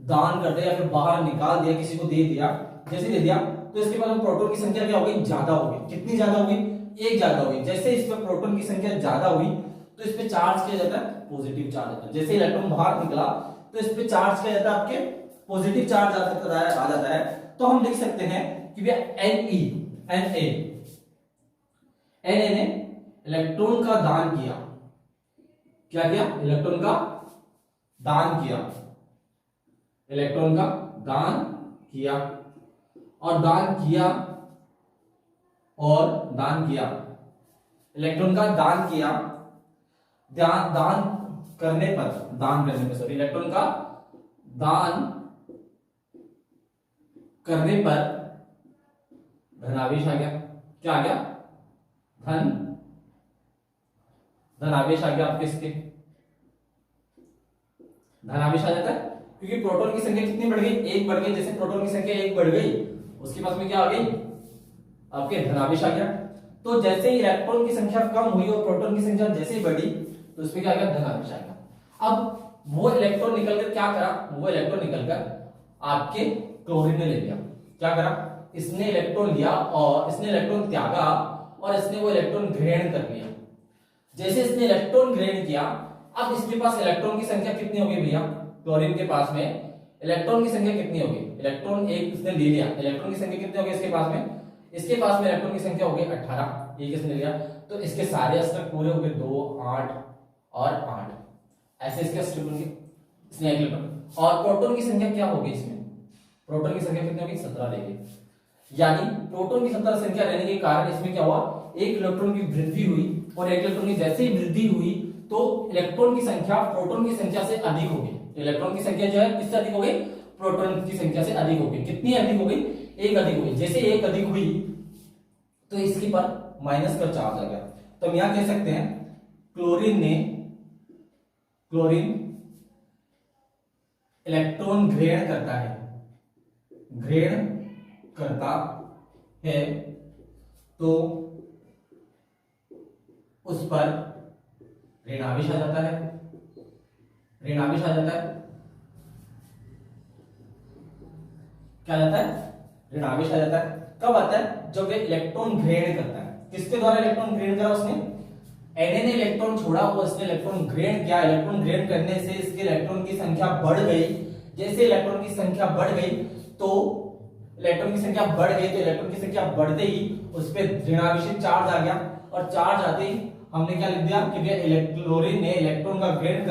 दान कर दिया या फिर बाहर निकाल दिया, किसी को दे दिया। जैसे दे दिया तो इसके बाद प्रोटॉन की संख्या क्या हो गई, ज्यादा हो गई। कितनी ज्यादा हो गई, 1 ज्यादा हो गई। जैसे इस पर प्रोटॉन की संख्या ज्यादा हुई तो इस पे चार्ज किया जाता है, पॉजिटिव चार्ज आता है। जैसे इलेक्ट्रॉन बाहर निकला तो इस पे चार्ज किया जाता है, आपके पॉजिटिव चार्ज आ जाता है। तो हम लिख सकते हैं कि भैया Na ने इलेक्ट्रॉन का दान किया। क्या किया, इलेक्ट्रॉन का दान किया, इलेक्ट्रॉन का दान किया और दान किया इलेक्ट्रॉन का दान किया। दान करने पर सॉरी, इलेक्ट्रॉन का दान करने पर धनावेश आ गया। क्या आ गया, धनावेश आ गया। आपके इसके धनावेश आ जाता है क्योंकि प्रोटॉन की संख्या कितनी बढ़ गई, 1 बढ़ गई। जैसे प्रोटॉन की संख्या 1 बढ़ गई, उसके पास में क्या आ गई, आपके धनावेश आ गया। तो जैसे ही इलेक्ट्रॉन की संख्या कम हुई और प्रोटॉन की संख्या जैसे ही बढ़ी तो उसमें क्या आ गया, धनावेश आ गया। अब वो इलेक्ट्रॉन निकलकर क्या करा, वो इलेक्ट्रॉन निकलकर आपके क्लोरीन ने ले लिया। क्या करा, इसने इलेक्ट्रॉन लिया और इसने इलेक्ट्रॉन त्यागा और इसने वो इलेक्ट्रॉन ग्रहण कर लिया। जैसे इसने इलेक्ट्रॉन ग्रहण किया, अब इसके पास इलेक्ट्रॉन की संख्या कितनी हो गई भैया, क्लोरीन के पास में इलेक्ट्रॉन की संख्या कितनी हो गई, इलेक्ट्रॉन एक इसने ले लिया। इलेक्ट्रॉन की संख्या कितनी हो गई इसके पास में इलेक्ट्रॉन की संख्या हो गई 18, एक इसने लिया। तो इसके सारे अष्टक पूरे हो गए, 2, 8 और 8, ऐसे इसके अष्टक बन गए। इसने एक इलेक्ट्रॉन और प्रोटॉन की संख्या क्या हो गई, इसमें प्रोटॉन की संख्या कितनी होगी, 17 रह गई। यानी प्रोटॉन की 17 संख्या रहने के कारण इसमें क्या हुआ, एक इलेक्ट्रॉन की वृद्धि हुई और एक इलेक्ट्रॉन की जैसे ही वृद्धि हुई तो इलेक्ट्रॉन की संख्या प्रोटॉन की संख्या से अधिक हो गई। इलेक्ट्रॉन की संख्या जो है किससे अधिक हो गई, प्रोटॉन की संख्या से अधिक हो गई। कितनी अधिक हो गई, 1 अधिक हो गई। जैसे 1 अधिक हुई तो इसके पर माइनस का चार्ज आ गया। तो हम यहां कह सकते हैं क्लोरीन इलेक्ट्रॉन ग्रहण करता है तो उस पर ऋणावेश आ जाता है। क्या आ जाता है, ऋणावेश आ जाता है। कब आता है, जब ये इलेक्ट्रॉन ग्रहण करता है। किसके द्वारा इलेक्ट्रॉन ग्रहण करा उसने, Na ने इलेक्ट्रॉन छोड़ा और इसने इलेक्ट्रॉन ग्रहण किया। इलेक्ट्रॉन ग्रहण करने से इसके इलेक्ट्रॉन की संख्या बढ़ गई। जैसे इलेक्ट्रॉन की संख्या बढ़ गई तो इलेक्ट्रॉन की संख्या बढ़ते ही उस पर ऋणावेशित चार्ज आ गया और चार्ज आते ही हमने क्या लिख दिया कि क्लोरीन ने इलेक्ट्रॉन का ग्रहण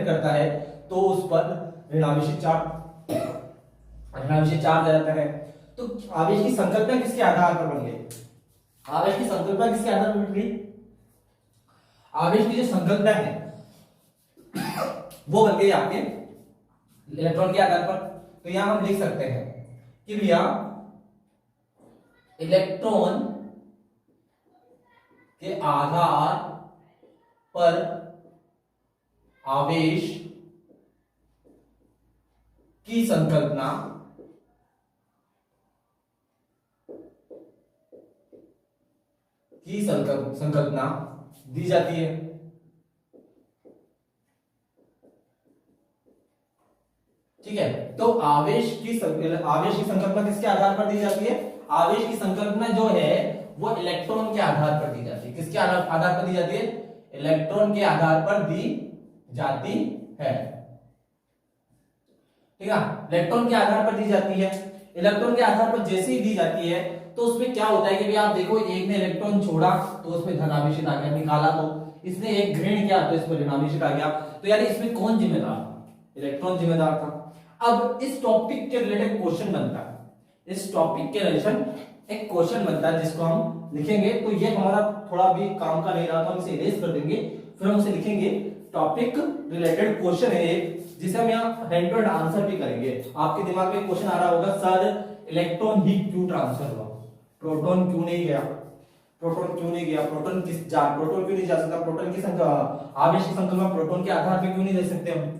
करता है तो उस पर ऋणावेशित चार्ज आ जाता है। तो आवेश की संकल्पना किसके आधार पर बन गई, आवेश की संकल्पना किसके आधार पर बन गई, आवेश की जो संकल्पना है वो बन गई आपके इलेक्ट्रॉन के आधार पर। तो यहां हम लिख सकते हैं कि भैया इलेक्ट्रॉन के आधार पर आवेश की संकल्पना दी जाती है। ठीक है, तो आवेश की संकल्पना किसके आधार पर दी जाती है, आवेश की संकल्पना जो है वो इलेक्ट्रॉन के आधार पर दी जाती है। किसके आधार पर दी जाती है, इलेक्ट्रॉन के आधार पर दी जाती है। ठीक है, इलेक्ट्रॉन के आधार पर दी जाती है। इलेक्ट्रॉन के आधार पर जैसे ही दी जाती है तो उसमें क्या होता है कि भाई आप देखो, एक ने इलेक्ट्रॉन छोड़ा तो उसमें धनावेशित आ गया, निकाला तो इसने एक ग्रहण किया तो इसमें ऋणावेशित आ गया। तो यानी इसमें कौन जिम्मेदार था? इलेक्ट्रॉन जिम्मेदार था। अब इस टॉपिक के रिलेटेड क्वेश्चन बनता है, इस टॉपिक के रिलेशन एक क्वेश्चन बनता है जिसको हम लिखेंगे। तो ये हमारा थोड़ा भी काम का नहीं रहा, तो हम इसे इरेज कर देंगे, फिर हम उसे लिखेंगे। टॉपिक रिलेटेड क्वेश्चन है एक, जिसे हम यहाँ हैंड टू हैंड आंसर भी करेंगे। आपके दिमाग में क्वेश्चन आ रहा होगा, सर इलेक्ट्रॉन ही क्यों ट्रांसफर हुआ, प्रोटॉन क्यों नहीं गया, प्रोटॉन क्यों नहीं गया, प्रोटॉन क्यों नहीं जा सकता, प्रोटॉन की संख्या, आवेश की संकल्पना प्रोटॉन के आधार पे क्यों नहीं दे सकते हम,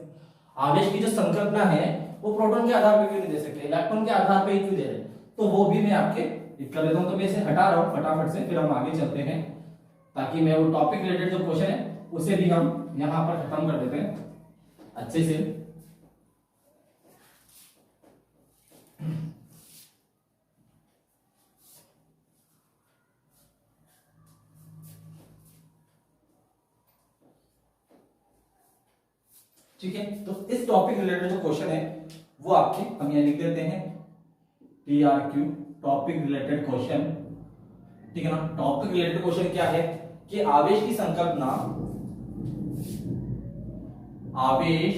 आवेश की जो संकल्पना है वो प्रोटॉन के आधार पे क्यों नहीं दे सकते, इलेक्ट्रॉन के आधार पे ही क्यों दे रहे, तो वो भी मैं आपके कर देता हूं। तो मैं इसे हटा रहा हूं फटाफट से, फिर हम आगे चलते हैं, ताकि मैं वो टॉपिक रिलेटेड जो क्वेश्चन है उसे भी हम यहां पर खत्म कर देते हैं अच्छे से। ठीक है, तो इस टॉपिक रिलेटेड जो क्वेश्चन है वो आपके हम यहां लिख देते हैं TRQ, टॉपिक रिलेटेड क्वेश्चन। ठीक है ना, टॉपिक रिलेटेड क्वेश्चन क्या है कि आवेश की संकल्पना, आवेश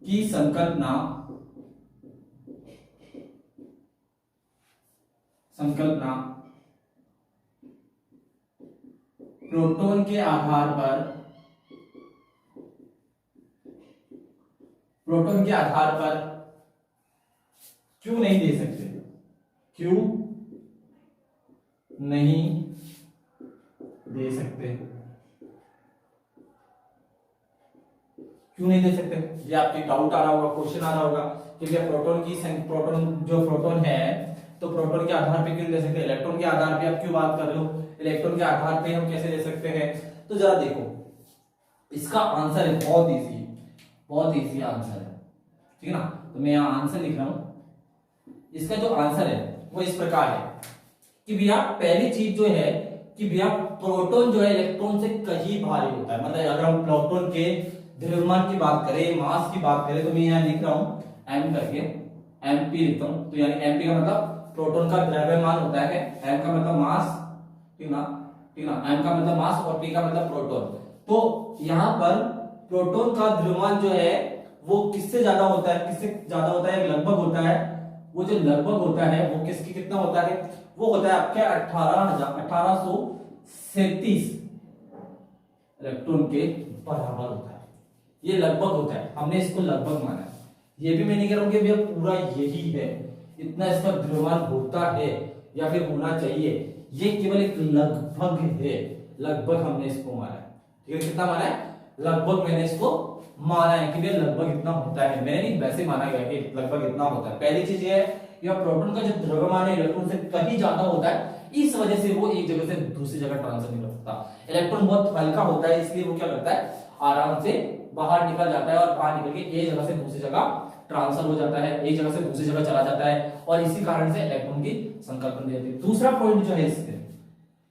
की संकल्पना प्रोटॉन के आधार पर, प्रोटॉन के आधार पर क्यों नहीं दे सकते, क्यों नहीं दे सकते, क्यों नहीं दे सकते, ये आपके डाउट आ रहा होगा, क्वेश्चन आ रहा होगा कि भैया प्रोटॉन की प्रोटॉन जो प्रोटॉन है तो प्रोटॉन के आधार पे क्यों नहीं दे सकते, इलेक्ट्रॉन के आधार पे आप क्यों बात कर रहे हो, इलेक्ट्रॉन के आधार पे हम कैसे दे सकते हैं। तो जरा देखो, इसका आंसर है बहुत इजी, बहुत इजी आंसर है। ठीक है ना, तो मैं यहां आंसर लिख रहा हूं। इसका जो आंसर है वो इस प्रकार है कि भैया पहली चीज जो है कि भैया प्रोटॉन जो है इलेक्ट्रॉन से कहीं भारी होता है। मतलब अगर हम प्रोटॉन के द्रव्यमान की बात करें, मास की बात करें, तो मैं यहां लिख रहा हूं एम करके, एमपी लिखता हूं। तो यानी एमपी का मतलब प्रोटॉन का द्रव्यमान होता है, एम का मतलब मास, ठीक ना, ठीक ना, एम का मतलब मास और पी का मतलब प्रोटॉन। तो यहां पर प्रोटॉन का द्रव्यमान जो है वो किससे ज्यादा होता है, किससे ज्यादा होता है, लगभग होता है, वो जो लगभग होता है वो किसकी कितना होता है, वो होता है आपके 1837 इलेक्ट्रॉन के बराबर होता है। ये लगभग होता है, हमने इसको लगभग माना है। ये भी मैं नहीं कह रहा हूं कि भैया पूरा यही है, इतना इसका द्रव्यमान होता है या फिर होना चाहिए, ये केवल एक लगभग है, लगभग हमने इसको माना है। ठीक है, कितना माना है, लगभग मैंने इसको माना है कि भैया लगभग इतना होता है, मैंने नहीं वैसे माना गया कि लगभग इतना होता है। पहली चीज ये है, यह प्रोटॉन का जो द्रव्यमान है इलेक्ट्रॉन से कहीं ज्यादा होता है, इस वजह से वो एक जगह से दूसरी जगह ट्रांसफर नहीं कर सकता। इलेक्ट्रॉन बहुत हल्का होता है, इसलिए वो क्या करता है, आराम से बाहर निकल जाता है और बाहर निकल के एक जगह से दूसरी जगह ट्रांसफर हो जाता है, एक जगह से दूसरी जगह चला जाता है, और इसी कारण से इलेक्ट्रॉन की संकल्पना दी जाती है। दूसरा पॉइंट जो है इसके,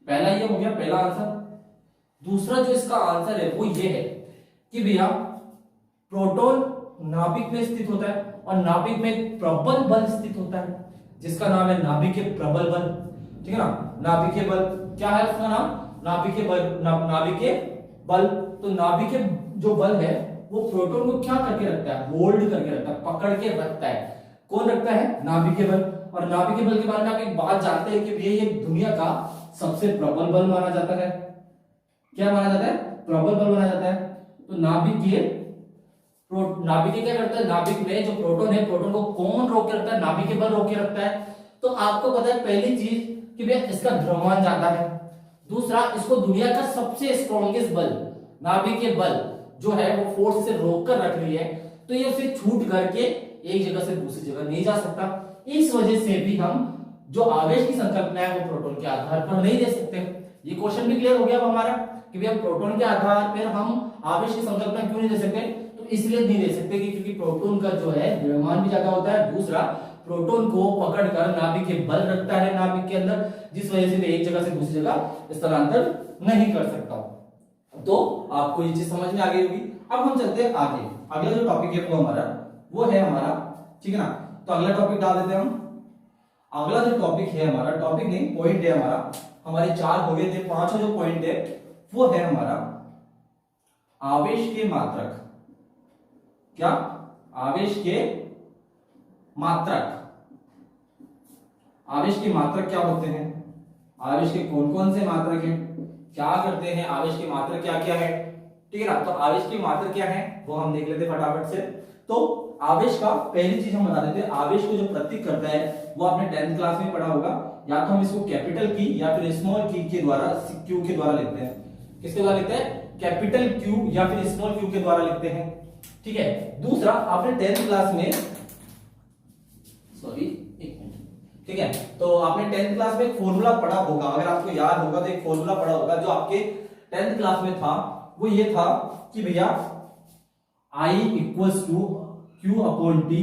पहला ये हो गया पहला आंसर। दूसरा जो इसका आंसर है वो ये है कि भैया प्रोटॉन नाभिक में स्थित होता है और नाभिक में एक प्रबल बल स्थित होता है जिसका नाम है नाभिकीय प्रबल बल। ठीक है ना, नाभिकीय बल क्या है उसका नाम, नाभिकीय बल, नाभिकीय बल। तो नाभिकीय जो बल है वो प्रोटॉन को क्या करके रखता है, होल्ड करके रखता है, पकड़ के रखता है। कौन रखता है, नाभिकीय बल। और नाभिकीय बल के बारे में आप एक बात जानते हैं कि ये दुनिया का सबसे प्रबल बल माना जाता है। क्या माना जाता है, प्रबल बल माना जाता है। तो नाभिकीय क्या करता है, नाभिक में जो प्रोटॉन है, प्रोटॉन को कौन रोक के रखता है, नाभिकीय बल रोक के रखता है। तो आपको पता है पहली चीज कि भैया इसका द्रव्यमान ज्यादा है, दूसरा इसको दुनिया का सबसे स्ट्रॉन्गेस्ट बल, नाभिकीय बल जो है वो फोर्स से रोक कर रख रही है, तो ये उसे छूट करके एक जगह से दूसरी जगह नहीं जा सकता। इस वजह से भी हम जो आवेश की संकल्पना है वो प्रोटॉन के आधार पर नहीं दे सकते। ये क्वेश्चन भी क्लियर हो गया अब हमारा कि भैया प्रोटॉन के आधार पर हम आवेश की संकल्पना क्यों नहीं दे सकते, तो इसलिए नहीं दे सकते कि क्योंकि प्रोटॉन का जो है द्रव्यमान भी ज्यादा होता है, दूसरा प्रोटॉन को पकड़कर नाभिकीय बल रखता है नाभिक के अंदर, जिस वजह से वे एक जगह से दूसरी जगह स्थलांतर नहीं कर सकता। तो आपको ये चीज समझ में आ गई होगी। अब हम चलते हैं आगे, अगला जो टॉपिक है वो है हमारा, ठीक है ना। तो अगला टॉपिक डाल देते हैं हम, अगला जो टॉपिक है हमारा, टॉपिक नहीं पॉइंट है हमारा, हमारे 4 हो गए थे, 5 जो पॉइंट है वो है हमारा आवेश के मात्रक। क्या? आवेश के मात्रक। आवेश के मात्रक क्या होते हैं, आवेश के कौन कौन से मात्रक हैं, क्या करते हैं, आवेश के मात्रक क्या क्या है, ठीक है ना। तो आवेश के मात्रक क्या है वो हम देख लेते फटाफट से। तो आवेश का पहली चीज हम बता देते हैं, आवेश को जो प्रतीक करता है वो आपने 10th क्लास में पढ़ा होगा, या तो हम इसको कैपिटल की या फिर स्मॉल की के द्वारा, क्यू के द्वारा लिखते हैं। किसके द्वारा लिखते हैं? कैपिटल क्यू या फिर स्मॉल क्यू के द्वारा लिखते हैं, ठीक है। दूसरा आपने 10th क्लास में, सॉरी एक मिनट, ठीक है, तो आपने 10th क्लास में एक फॉर्मूला पढ़ा होगा, अगर आपको याद होगा तो एक फॉर्मूला पढ़ा होगा जो आपके 10th क्लास में था, वो ये था कि भैया I equals to Q upon T,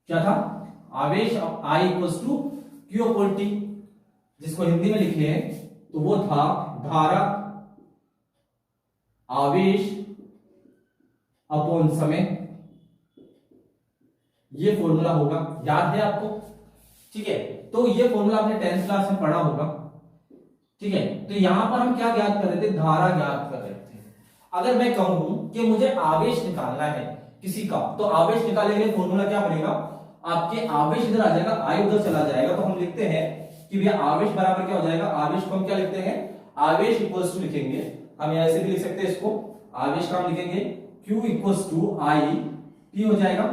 क्या था? आवेश I equals to Q upon T, जिसको हिंदी में लिखे हैं तो वो था धारा आवेश अपॉन समय। ये फॉर्मूला होगा, याद है आपको? ठीक है, तो ये फॉर्मूला आपने 10th क्लास में पढ़ा होगा, ठीक है। तो यहां पर हम क्या ज्ञात कर रहे थे? धारा ज्ञात कर रहे थे। अगर मैं कहूं कि मुझे आवेश निकालना है किसी का, तो आवेश निकालने के लिए फॉर्मूला क्या बनेगा? आपके आवेश इधर आ जाएगा, आई उधर चला जाएगा, तो हम लिखते हैं कि भैया आवेश बराबर क्या हो जाएगा? आवेश को हम क्या लिखते हैं? आवेश इक्वल्स टू लिखेंगे, हम ऐसे भी लिख सकते हैं इसको, आवेश का हम लिखेंगे Q equals to I t हो जाएगा,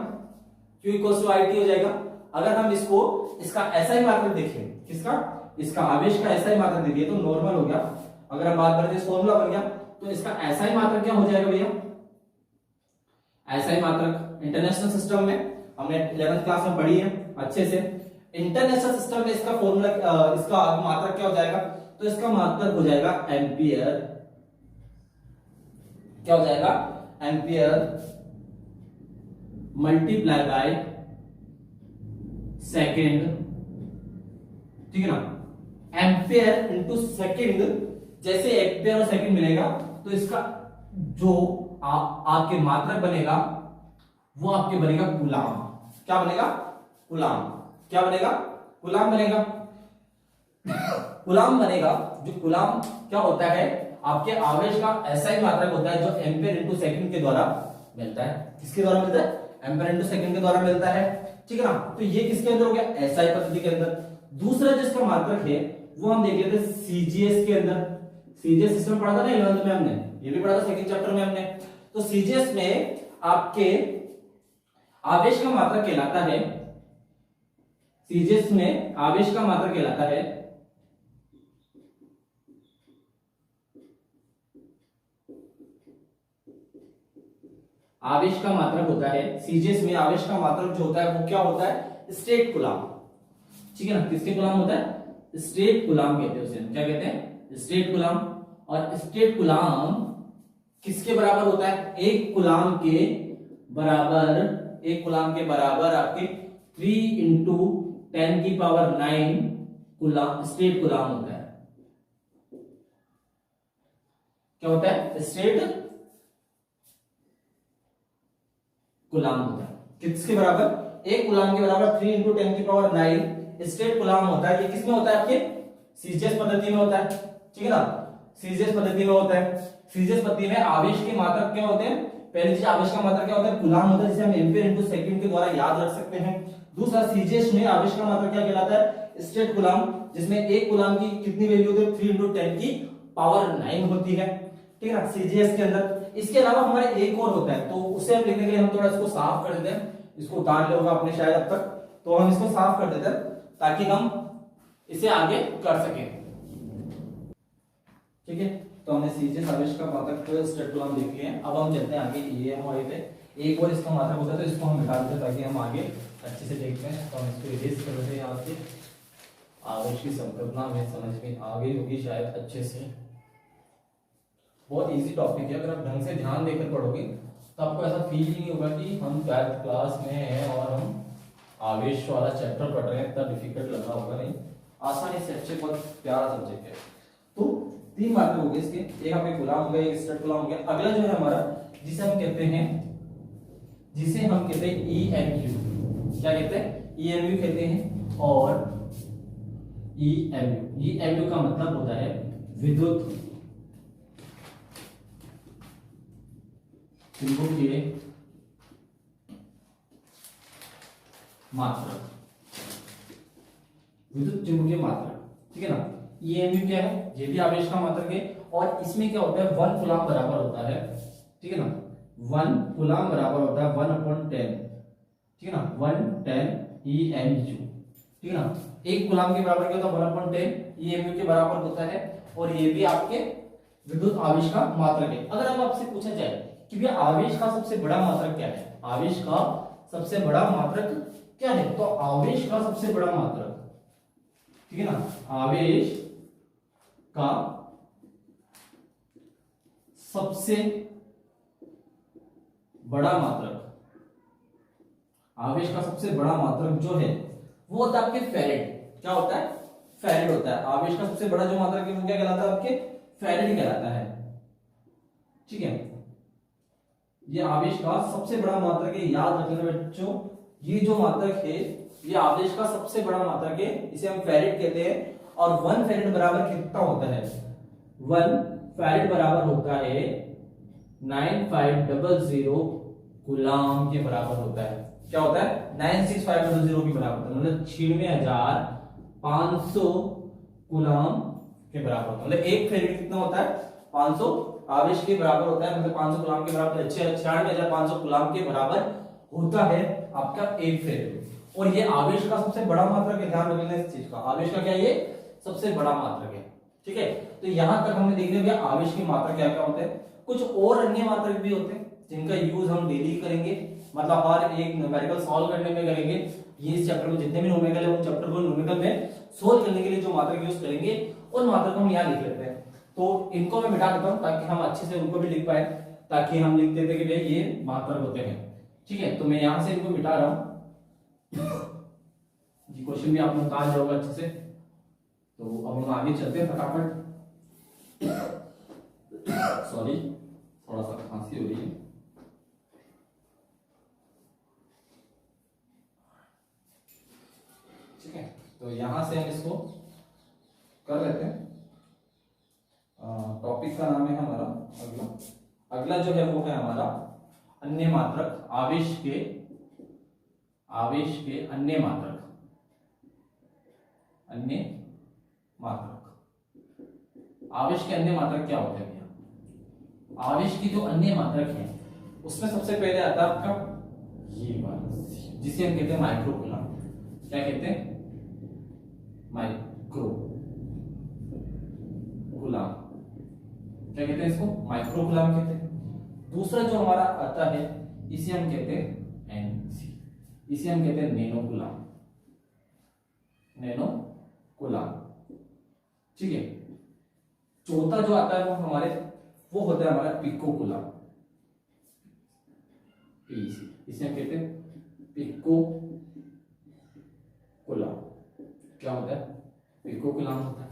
Q equals to I t हो जाएगा। अगर हम इसको, इसका ऐसा ही मात्रक देखें, किसका? इसका आवेश का ऐसा ही मात्रक देखिए तो नॉर्मल हो गया। अगर हम बात करें फॉर्मूला बन गया, तो इसका ऐसा ही मात्रक क्या हो जाएगा भैया? ऐसा ही मात्रक। इंटरनेशनल सिस्टम में हमने 11th क्लास में पढ़ी है अच्छे से, इंटरनेशनल सिस्टम में इसका फॉर्मूला, इसका मात्रक क्या हो जाएगा? तो इसका मात्रक हो जाएगा एम्पियर। क्या हो जाएगा? एम्पियर मल्टीप्लाई बाय सेकेंड, ठीक है ना। एम्पियर इंटू सेकेंड, जैसे एम्पियर और सेकेंड मिलेगा तो इसका जो आपके मात्रक बनेगा वो आपके बनेगा कूलाम। क्या बनेगा? कूलाम। क्या बनेगा? कूलाम बनेगा। कूलाम बनेगा। जो कूलाम क्या होता है? आपके आवेश का ऐसा ही मात्रक होता है जो एम्पियर इंटू सेकेंड के द्वारा मिलता है। किसके द्वारा मिलता है? एम्पियर इंटू सेकेंड के द्वारा मिलता है, ठीक है ना। तो ये किसके अंदर हो गया? एसआई पद्धति के अंदर। दूसरा जिसका मात्रक है वो हम देख लेते हैं सीजीएस के अंदर। सीजीएस सिस्टम पढ़ा था ना 11th में हमने, ये भी पढ़ा था सेकंड चैप्टर में हमने। तो सीजीएस में आपके आवेश का मात्रक कहलाता है, सीजीएस में आवेश का मात्रक कहलाता है आवेश का मात्रक होता है, सीजीएस में आवेश का मात्रक जो होता है वो क्या होता है? स्टेट कूलाम, ठीक है ना। किसके कूलाम होता है? स्टेट कूलाम कहते हैं उसे, क्या कहते हैं? State coulomb. और स्टेट कूलाम किसके बराबर होता है? एक कूलाम के बराबर, एक कूलाम के बराबर आपके 3 इंटू 10 की पावर 9 कूलाम, स्टेट कूलाम होता है। क्या होता है? स्टेट कूलाम होता है। किसके बराबर? एक कूलाम के बराबर 3 इंटू 10 की पावर 9 स्टेट कूलाम होता है। ये किसमें होता है? आपके सीजीएस पद्धति में होता है, ठीक है ना। सीजीएस पद्धति में होता है। सीजीएस पद्धति में आवेश के मात्रक क्या होते हैं? पहली चीज आवेश का मात्रक क्या होता है? कूलाम होता है, जिसे हम एम्पियर इंटू सेकंड के द्वारा याद रख सकते हैं। दूसरा सीजीएस में आवेश का मात्रक क्या कहलाता है? स्टेट कूलाम, जिसमें एक कूलाम की कितनी वैल्यू होती है? 3 इंटू 10 की पावर 9 होती है, ठीक है ना, सीजीएस के अंदर। इसके अलावा हमारे एक और होता है, तो उसे हम लिखने के लिए हम थोड़ा इसको साफ कर देते हैं। इसको उतार लिया होगा आपने शायद अब तक, तो हम इसको साफ कर देते हैं ताकि हम इसे आगे कर सकें, ठीक है। तो हमने सीजीएस आवेश का मात्रक को स्टेट कूलाम देख लिए हैं। अब हम चलते हैं आगे। ये हमारे पे एक और इसका मात्रक होता है, तो इसको हम मिटा देते हैं ताकि हम आगे अच्छे से देखते हैं। तो हम इसको इरेज कर देते हैं यहाँ से। आवेश की संकल्पना हमें समझ में आ गई होगी शायद अच्छे से। बहुत इजी टॉपिक है, अगर आप ढंग से ध्यान देकर पढ़ोगे तो आपको ऐसा फील ही नहीं होगा कि हम 12th क्लास में हैं और हम आवेश वाला चैप्टर पढ़ रहे हैं। इतना डिफिकल्ट लग रहा होगा नहीं, आसानी से अच्छे, बहुत प्यारा सब्जेक्ट है। तो 3 मात्रक हो गए इसके, एक आपके कूलाम हो गया, एक स्टेट कूलाम हो गया। अगला जो है हमारा, जिसे हम कहते हैं ईएमयू। क्या कहते हैं? ईएमयू कहते हैं। और EMU। EMU का मतलब होता है विद्युत चुंबकीय मात्रक, विद्युत चुंबकीय मात्रक, ठीक है ना। EMU क्या है, ये भी आवेश का मात्रक है, और इसमें क्या होता है 1 कूलाम बराबर होता है, ठीक है ना। 1 कूलाम बराबर होता है 1/10, ठीक है ना, 1/10 EMU, ठीक है ना। 1 कूलाम के बराबर क्या होता है 1/10 EMU के बराबर होता है, और ये भी आपके विद्युत आवेश का मात्रक है। अगर अब आपसे पूछा जाए कि भैया आवेश का सबसे बड़ा मात्रक क्या है, आवेश का सबसे बड़ा मात्रक क्या है, तो आवेश का सबसे बड़ा मात्रक, ठीक है ना, आवेश का सबसे बड़ा मात्रक, आवेश का सबसे बड़ा मात्रक जो है वो होता है आपके फैरेड। क्या होता है, फैरेड होता है। आवेश का सबसे बड़ा जो मात्रक है वो क्या कहलाता है, आपके फैरेड कहलाता है, ठीक है। ये आवेश का सबसे बड़ा मात्रक है, याद रखना बच्चों, ये जो मात्रक है ये आवेश का सबसे बड़ा मात्रक है, इसे हम फैरेड कहते हैं। और 1 फैरेड बराबर कितना होता है, 1 फैरेड बराबर होता है 9500 कूलाम के बराबर होता है। क्या होता है 96500 के बराबर होता है, मतलब 96,500 कूलाम के बराबर होता है। मतलब 1 फैरेड कितना होता है 500 आवेश के बराबर होता है, मतलब 500 कूलाम के बराबर, 96,500 कूलाम के बराबर होता है आपका 1 फैरेड। और ये आवेश का सबसे बड़ा मात्रक है, ध्यान रखना इस चीज का, आवेश का क्या ये सबसे बड़ा मात्रक है, ठीक है। तो यहां तक हमने देख लिया आवेश की मात्रा क्या क्या होते हैं। कुछ और अन्य मात्रक भी होते हैं जिनका यूज हम डेली करेंगे, मतलब हर एक न्यूमेरिकल सॉल्व करने में करेंगे। ये इस चैप्टर में जितने भी न्यूमेरिकल है उन चैप्टर को न्यूमेरिकल में सोल्व करने के लिए जो मात्रक यूज करेंगे उन मात्रक को हम यहाँ लिख लेते हैं। तो इनको मैं मिटा देता हूँ ताकि हम अच्छे से उनको भी लिख पाए, ताकि हम लिख देते कि भाई ये मात्रक होते हैं, ठीक है। तो मैं यहां से इनको मिटा रहा हूं, ये क्वेश्चन भी आपने उतार होगा अच्छे से। तो अब हम आगे चलते हैं फटाफट। सॉरी, थोड़ा सा खांसी हो रही है। ठीक है, तो यहां से हम इसको कर लेते हैं। टॉपिक का नाम है हमारा अगला जो है वो है हमारा अन्य मात्रक, आवेश के अन्य मात्रक, अन्य मात्रक। आवेश के अन्य मात्रक क्या होते हैं भैया, आवेश की जो अन्य मात्रक है उसमें सबसे पहले आता है आपका ये वाला, जिसे हम कहते हैं माइक्रो कूलाम। क्या कहते हैं, माइक्रो कूलाम। क्या कहते हैं इसको, माइक्रो कूलाम कहते हैं। दूसरा जो हमारा आता है इसे हम कहते हैं एनसी, इसे हम कहते हैं नैनो कूलाम, नैनो कूलाम, ठीक है। चौथा जो आता है वो होता है हमारा पिको कूलाम, इसे हम कहते हैं पिको कूलाम। क्या होता है, पिको कूलाम होता है।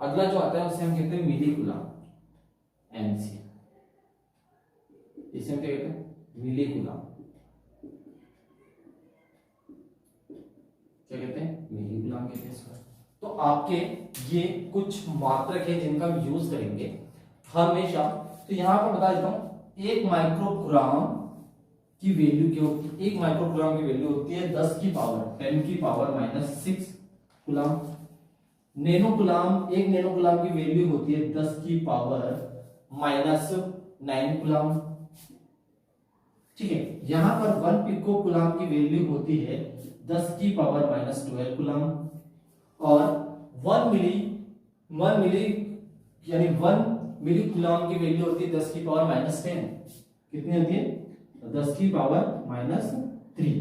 अगला जो आता है उसे हम कहते हैं मिली कूलाम, एमसी, इसे हम क्या कहते हैं मिली कूलाम। क्या कहते हैं, मिली कूलाम कहते हैं इसको। तो आपके ये कुछ मात्रक है जिनका हम यूज करेंगे हमेशा। तो यहां पर बता देता हूं, 1 माइक्रोग्राम की वैल्यू क्या होती है, 1 माइक्रोग्राम की वैल्यू होती है 10 की power -6 coulomb. Nano coulomb, 1 nano coulomb की वैल्यू होती है 10 की पावर -9 कूलाम, ठीक है। यहां पर 1 पिको कूलाम की वैल्यू होती है 10 की पावर -12 कूलाम, और 1 मिली कूलाम की वैल्यू होती है 10 की पावर -10। कितनी होती है, 10 की पावर -3,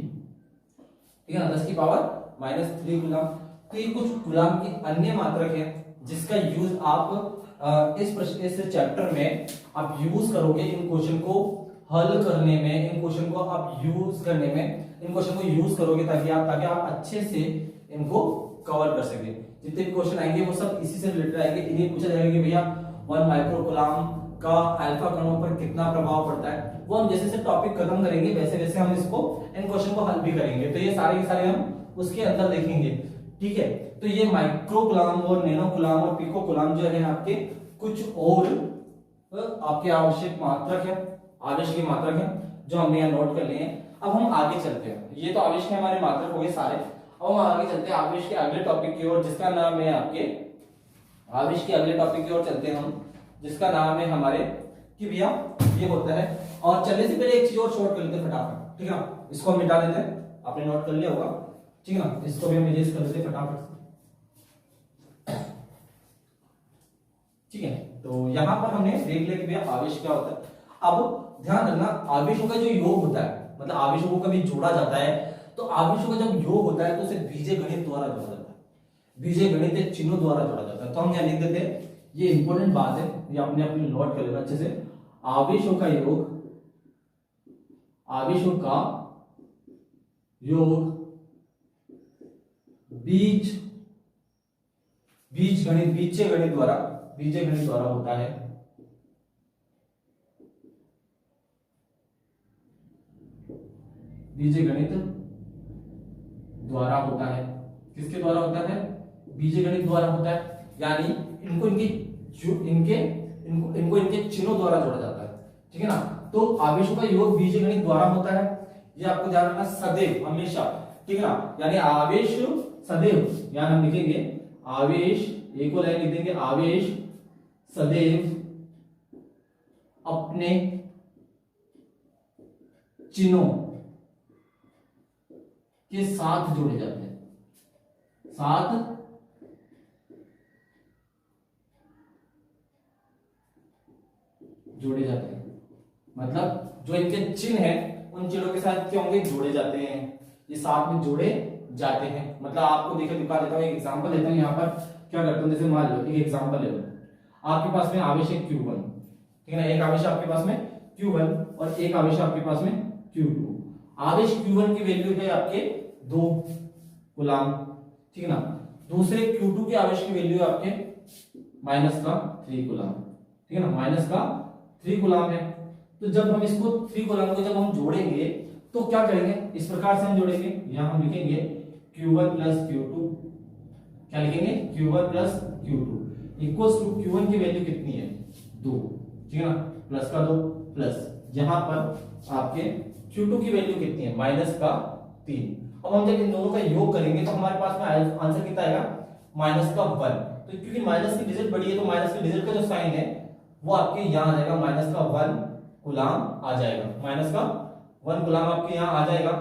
ठीक है ना, 10 की पावर -3 कूलाम। तो ये कुछ कूलाम की अन्य मात्रक है जिसका यूज आप इस चैप्टर में आप यूज करोगे, इन क्वेश्चन को हल करने में, इन क्वेश्चन को आप यूज करने में, इन क्वेश्चन को यूज करोगे ताकि आप अच्छे से इनको कवर कर सके। जितने भी क्वेश्चन आएंगे वो सब इसी से रिलेटेड आएंगे। इन्हें पूछा जाएगा कि भैया 1 माइक्रो कूलाम का अल्फा कणों पर कितना प्रभाव पड़ता है। वो हम जैसे जैसे टॉपिक खत्म करेंगे वैसे वैसे हम इसको इन क्वेश्चन को हल भी करेंगे। तो ये सारे के सारे हम उसके अंदर देखेंगे, ठीक है। तो ये माइक्रो गुलाम और नैनो गुलाम और पिको गुलाम जो है आपके कुछ और आपके आवश्यक मात्रक है, आवेश की मात्रक है, जो हमने यहाँ नोट कर लिए हैं। अब हम आगे चलते हैं, ये तो आवेश के हमारे मात्रक हो गए सारे। अब हम आगे चलते हैं आवेश के अगले टॉपिक की ओर, जिसका नाम है आपके आवेश के अगले टॉपिक की ओर चलते हैं हम, जिसका नाम है हमारे कि भैया ये होता है। और चलने से पहले एक चीज और शॉर्ट कर लेते हैं फटाफट, ठीक है ना। इसको हम मिटा देते हैं, आपने नोट कर लिया होगा, ठीक है ना। इसको भी हम इरेज कर लेते हैं फटाफट से, ठीक है। तो यहां पर हमने देख लिया कि भैया आवेश क्या होता है। अब ध्यान रखना, आवेशों का जो योग होता है, मतलब आवेशों को कभी जोड़ा जाता है, तो आवेशों का जब योग होता है तो उसे बीजीय गणित द्वारा जोड़ा जाता है, बीजीय गणित चिन्हों द्वारा जोड़ा जाता है। तो हम यहाँ लिख देते हैं, ये इंपॉर्टेंट बात है, ये अपने अपने नोट कर लेना अच्छे से। आवेशों का योग, आवेशों का योग बीजीय गणित द्वारा होता है। बीजीय गणित द्वारा होता है, किसके द्वारा होता है? बीजीय गणित द्वारा होता है, यानी इनको इनके चिन्हों द्वारा जोड़ा जाता है, ठीक है ना। तो आवेशों का योग बीजीय गणित द्वारा होता है, ये आपको ध्यान रखना सदैव, हमेशा, ठीक है ना। यानी आवेश सदैव, यानी हम लिखेंगे आवेश, एक को लाइन लिख देंगे, आवेश सदैव अपने चिन्हों के साथ जोड़े जाते हैं, साथ जोड़े जाते हैं। मतलब जो इनके चिन्ह है उन चिन्हों के साथ क्या होंगे? जोड़े जाते हैं, ये साथ में जोड़े जाते हैं। मतलब आपको देखिए दिखा देता हूं, एक एग्जांपल देता हूं। यहाँ पर क्या करता हूं, जैसे मान लो एक एग्जांपल ले लो, आपके पास में आवेश है Q1, ठीक है ना। एक आवेश आपके पास में Q1 और एक आवेश आपके पास में Q2। आवेश Q1 की वैल्यू है आपके 2 कूलम, ठीक है ना। दूसरे Q2 के आवेश की वैल्यू है आपके -3 कूलम, ठीक है ना, -3 कूलम है। तो जब हम इसको 3 कूलम को जब हम जोड़ेंगे तो क्या करेंगे? इस प्रकार से हम जोड़ेंगे, यहां हम लिखेंगे Q1 प्लस Q2, क्या लिखेंगे? Q1 plus Q2 equals to Q1 की वैल्यू कितनी है? 2, ठीक है ना, प्लस का 2 प्लस यहां पर आपके Q2 की वैल्यू कितनी है? -3। अब हम जब इन दोनों का योग करेंगे तो हमारे पास में आंसर कितना आएगा? -1। तो क्योंकि माइनस की डिजिट बड़ी है तो माइनस की डिजिट का जो साइन है वो आपके यहां आ जाएगा, -1 कूलम आ जाएगा, -1 कूलम आपके यहां आ जाएगा,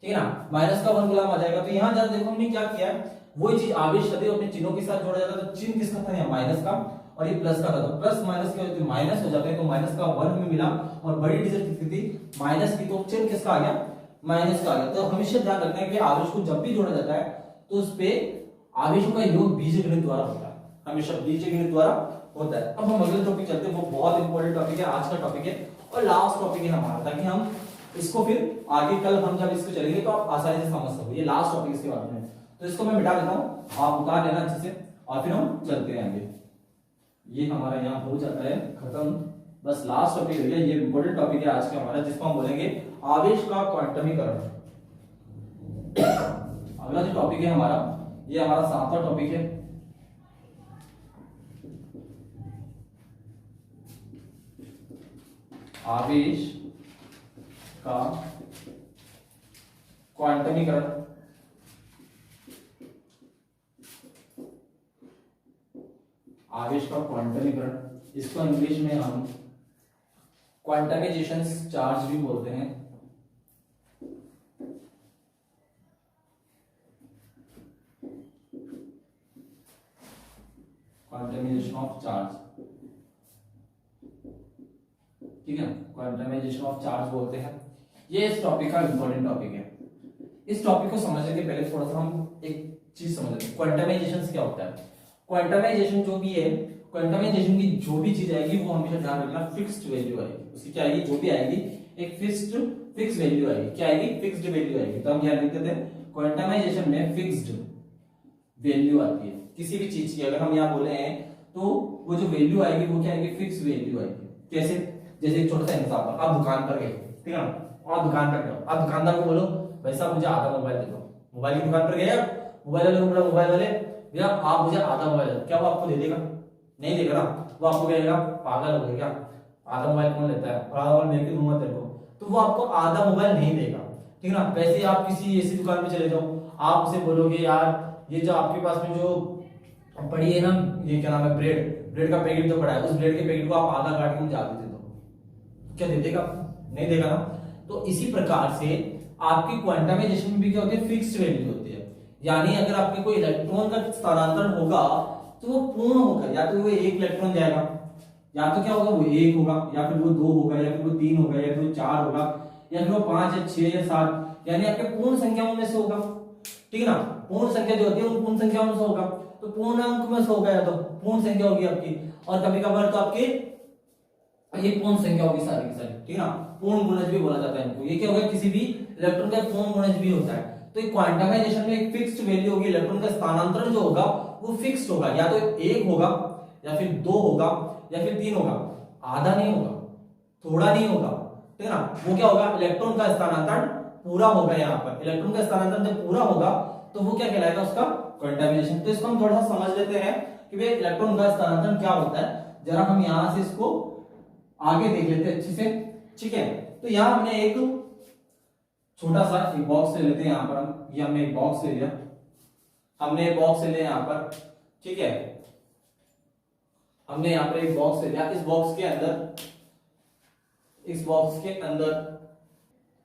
ठीक है ना, -1 कूलम आ जाएगा। तो यहां जरा देखो हमने क्या किया, वही चीज आवेश सदैव अपने चिन्हों के साथ जोड़ा जाता है। तो चिन्ह किसका था? यहाँ माइनस का, और ये प्लस का था। तो प्लस माइनस के तो माइनस हो जाते हैं, तो -1 हमें मिला, और बड़ी डिजिट कितनी थी? माइनस की, तो चिन्ह किसका आ गया? माइनस का आ गया। तो हमेशा ध्यान रखना है कि आवेश को जब भी जोड़ा जाता है तो उस पे आवेशों का योग बीजगणित द्वारा होता है, हमेशा बीजगणित द्वारा होता है। अब हम अगले टॉपिक चलते हैं, वो बहुत इंपॉर्टेंट टॉपिक है, आज का टॉपिक है और लास्ट टॉपिक है हमारा, ताकि हम इसको फिर आगे कल हम जब इसको चलेंगे तो आप आसानी से समझ सको। ये लास्ट टॉपिक इसके बारे में, तो इसको मैं मिटा देता हूँ, आप उतार लेना अच्छे से, और फिर हम चलते हैं आगे। ये हमारा यहाँ हो जाता है खत्म, बस लास्ट टॉपिक है, ये इंपॉर्टेंट टॉपिक है आज का हमारा, जिसको हम बोलेंगे आवेश का क्वांटमीकरण। अगला जो टॉपिक है हमारा, ये हमारा 7वां टॉपिक है, आवेश का क्वांटमीकरण। आवेश का क्वांटमीकरण, इसको इंग्लिश में हम क्वांटमाइजेशन चार्ज भी बोलते हैं। क्वांटमाइजेशन ऑफ चार्ज, ठीक है, क्वांटमाइजेशन ऑफ चार्ज बोलते हैं। ये इस टॉपिक का इंपॉर्टेंट टॉपिक है। इस टॉपिक को समझने के पहले थोड़ा सा हम एक चीज समझ लेते हैं, क्वांटमाइजेशन क्या होता है। क्वांटमाइजेशन जो भी है, क्वांटमाइजेशन की जो भी चीज आएगी वो हमेशा ध्यान रखना फिक्स्ड वैल्यू आएगी, उसकी क्या आएगी? जो भी आएगी एक फिक्स वैल्यू आएगी। क्या आएगी? फिक्स्ड वैल्यू आएगी। तो हम यहाँ लिख देते हैं क्वांटमाइजेशन में फिक्स्ड वैल्यू आती है किसी भी चीज की। अगर हम यहाँ बोले हैं तो वो जो वैल्यू आएगी वो क्या आएगी? फिक्स वैल्यू आएगी। कैसे? जैसे एक छोटा सा एग्जांपल, आप दुकान पर गए, ठीक है ना, और दुकान पर गए, आप दुकानदार को बोलो भाई साहब मुझे आधा मोबाइल दे दो, मोबाइल की दुकान पर गए आप, मोबाइल वाले को बोला, मोबाइल वाले भैया आप मुझे आधा मोबाइल दो, क्या वो आपको दे देगा? नहीं देगा ना, वो आपको कहेगा पागल हो गया क्या, आधा मोबाइल कौन लेता है, और आधा मोबाइल मैं क्यों दूंगा तेरे को, तो वो आपको आधा मोबाइल नहीं देगा, ठीक है ना। वैसे ही आप किसी ऐसी दुकान पे चले जाओ, आप उसे बोलोगे यार ये जो आपके पास में जो पड़ी है ना, ये क्या नाम है, ब्रेड का पैकेट जो पड़ा है, उस ब्रेड के पैकेट को आप आधा काट के मुझे आधा दे दो, क्या दे देगा? नहीं देगा ना। तो इसी प्रकार से आपकी क्वांटामाइजेशन में भी क्या होती है, फिक्स्ड वैल्यू होती है। यानी अगर आपके कोई इलेक्ट्रॉन का स्थानांतरण होगा तो वो पूर्ण होगा, या तो वो एक इलेक्ट्रॉन जाएगा, या तो क्या होगा वो एक होगा, या फिर वो दो होगा, या फिर वो तीन होगा, या फिर वो चार होगा, या फिर वो पांच या छह या सात, यानी आपके पूर्ण संख्याओं में से होगा, ठीक है ना। पूर्ण संख्या जो होती है वो पूर्ण संख्याओं में से होगा, तो पूर्ण अंक में से होगा, या तो पूर्ण संख्या होगी आपकी, और कभी कभार तो आपके ये पूर्ण संख्या होगी सारी की सारी, ठीक है ना। पूर्ण गुणज भी बोला जाता है इनको। ये क्या होगा, किसी भी इलेक्ट्रॉन का पूर्ण गुणज भी होता है। तो एक क्वांटामाइजेशन में एक फिक्स्ड वैल्यू होगी, इलेक्ट्रॉन का स्थानांतरण जो होगा वो फिक्स्ड होगा, या तो एक होगा, या फिर दो होगा, या फिर तीन होगा, आधा नहीं होगा, थोड़ा नहीं होगा, ठीक है ना। वो क्या होगा, इलेक्ट्रॉन का स्थानांतरण पूरा होगा। यहाँ पर इलेक्ट्रॉन का स्थानांतरण जब पूरा होगा तो वो क्या कहलाएगा, उसका क्वांटामाइजेशन। तो इसको हम थोड़ा सा समझ लेते हैं कि भाई इलेक्ट्रॉन का स्थानांतरण क्या होता है। जरा हम यहां से इसको आगे देख लेते हैं अच्छे से, ठीक है। तो यहां हमने एक छोटा सा एक बॉक्स ले लेते हैं, यहां पर हम, ये हमने एक बॉक्स ले लिया, हमने एक बॉक्स ले लिया यहां पर, ठीक है। हमने यहां पर एक बॉक्स ले लिया, इस बॉक्स के अंदर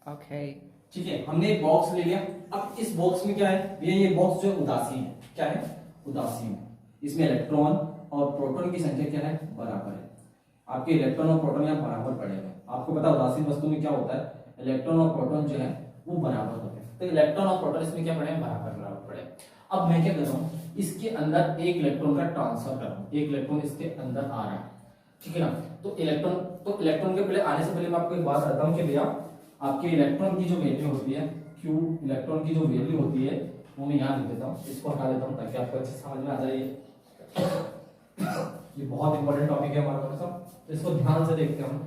ओके, ठीक है, हमने एक बॉक्स ले लिया। अब इस बॉक्स में क्या है, ये बॉक्स जो उदासीन है, क्या है, उदासीन है। इसमें इलेक्ट्रॉन और प्रोटॉन की संख्या क्या है, बराबर है। आपके इलेक्ट्रॉन और प्रोटॉन यहाँ बराबर पड़े हुए। आपको पता है उदासीन वस्तु में क्या होता है, इलेक्ट्रॉन और प्रोटॉन जो है वो बराबर होते हैं। तो इलेक्ट्रॉन और प्रोटॉन इसमें क्या पड़े हैं, बराबर पड़े। अब मैं क्या कर रहा हूँ, इसके अंदर एक इलेक्ट्रॉन का ट्रांसफर कर रहा हूँ, एक इलेक्ट्रॉन इसके अंदर आ रहा है, ठीक है ना। तो इलेक्ट्रॉन के पहले आने से पहले मैं आपको एक बात बताता हूँ कि भैया आपके इलेक्ट्रॉन की जो वैल्यू होती है, क्यू इलेक्ट्रॉन की जो वैल्यू होती है वो मैं यहाँ लिख देता हूँ, इसको हटा देता हूँ ताकि आपको अच्छे समझ में आ जाए। ये बहुत इंपॉर्टेंट टॉपिक है हमारा थोड़ा सा, तो इसको ध्यान से देखते हैं हम,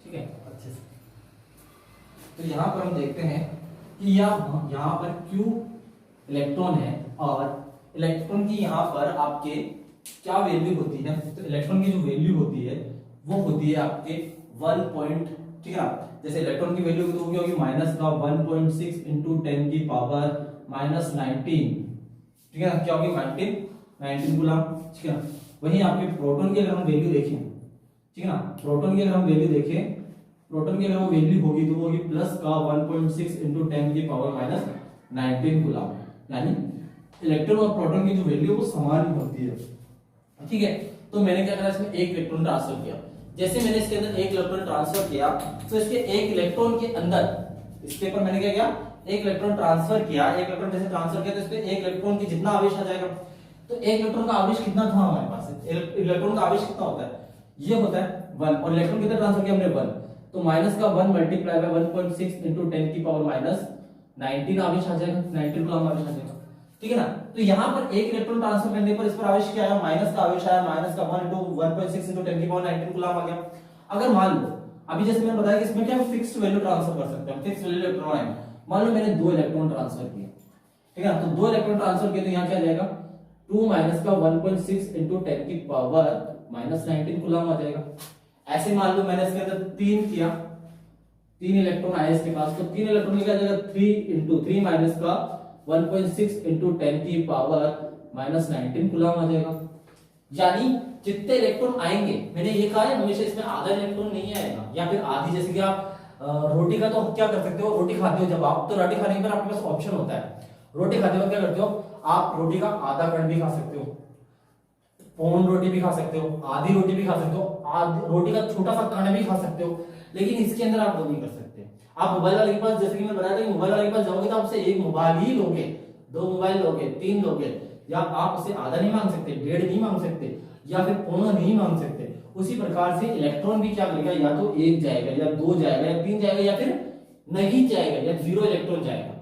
ठीक है, अच्छे से। तो यहाँ पर हम देखते हैं कि यहाँ पर क्यू इलेक्ट्रॉन है, और इलेक्ट्रॉन की यहाँ पर आपके क्या वैल्यू होती है। तो इलेक्ट्रॉन की जो वैल्यू होती है वो होती है आपके 1 पॉइंट, ठीक है ना। जैसे इलेक्ट्रॉन की वैल्यू तो होगी माइनस का 1.6 इंटू 10 की पावर माइनस 19, ठीक है ना, क्या होगी 19 गुलाम, ठीक है ना। वहीं आपके प्रोटॉन की अगर हम वैल्यू देखें, ठीक है ना, प्रोटॉन की अगर हम वैल्यू देखें, प्रोटॉन की अगर वो वैल्यू होगी तो वो होगी प्लस का 1.6 इंटू 10 की पावर माइनस 19 गुलाम। यानी इलेक्ट्रॉन और प्रोटॉन की जो वैल्यू वो समान ही होती है, ठीक है। तो मैंने क्या करा, इसमें एक इलेक्ट्रॉन ट्रांसफर किया। जैसे मैंने इसके अंदर एक इलेक्ट्रॉन ट्रांसफर किया तो इसके एक इलेक्ट्रॉन के अंदर, इसके ऊपर मैंने क्या किया, एक इलेक्ट्रॉन ट्रांसफर किया। एक इलेक्ट्रॉन जैसे ट्रांसफर किया तो इसमें एक इलेक्ट्रॉन की जितना आवेश आ जाएगा, तो एक इलेक्ट्रॉन का आवेश कितना था हमारे पास, इलेक्ट्रॉन का आवेश कितना होता है, ये होता है 1, और इलेक्ट्रॉन कितना ट्रांसफर किया हमने 1, तो माइनस का 1 मल्टीप्लाई बाय 1.6 इंटू 10 की पावर माइनस 19 आवेश आ जाएगा, 19 गुलाम आवेश आ जाएगा, ठीक है ना। तो यहाँ पर एक इलेक्ट्रॉन ट्रांसफर करने पर इस पर आवेश क्या आया, माइनस का आवेश आया, माइनस का 1 इंटू 1.6 इंटू 10 की पावर 19 गुलाम आ गया। अगर मान लो अभी जैसे मैंने बताया कि इसमें क्या फिक्स्ड वैल्यू ट्रांसफर कर सकते हैं, फिक्स्ड वैल्यू इलेक्ट्रॉन है, मान लो मैंने 2 इलेक्ट्रॉन ट्रांसफर किए, ठीक है ना। तो 2 इलेक्ट्रॉन ट्रांसफर किए तो यहाँ क्या जाएगा, 2 माइनस का 1.6 इंटू 10 की पावर माइनस 19 गुलाम आ जाएगा। ऐसे मान लो मैंने इसके अंदर 3 किया, 3 इलेक्ट्रॉन आए इसके पास, तो 3 इलेक्ट्रॉन क्या जाएगा 3 इंटू 3 माइनस का 1.6 इंटू 10 की पावर माइनस 19 गुलाम आ जाएगा। यानी जितने इलेक्ट्रॉन आएंगे, मैंने ये कहा है हमेशा इसमें आधा इलेक्ट्रॉन नहीं आएगा या फिर आधी, जैसे कि आप रोटी का तो क्या कर सकते हो, रोटी खाते हो जब आप, तो रोटी खाने पर आपके पास ऑप्शन होता है, रोटी खाते वक्त क्या करते हो आप, रोटी का आधा कण भी खा सकते हो, पौन रोटी भी खा सकते हो, आधी रोटी भी खा सकते हो, आधी रोटी का छोटा सा कण भी खा सकते हो, लेकिन इसके अंदर आप वो नहीं कर सकते। आप मोबाइल वाले के पास, जैसे कि मैं बताया था, मोबाइल वाले के पास जाओगे तो आपसे एक मोबाइल ही लोगे, 2 मोबाइल लोगे, 3 लोगे, या आप उसे आधा नहीं मांग सकते, 1.5 नहीं मांग सकते, या फिर पौना नहीं मांग सकते। उसी प्रकार से इलेक्ट्रॉन भी क्या करेगा, या तो 1 जाएगा, या 2 जाएगा, या 3 जाएगा, या फिर नहीं जाएगा, या 0 इलेक्ट्रॉन जाएगा,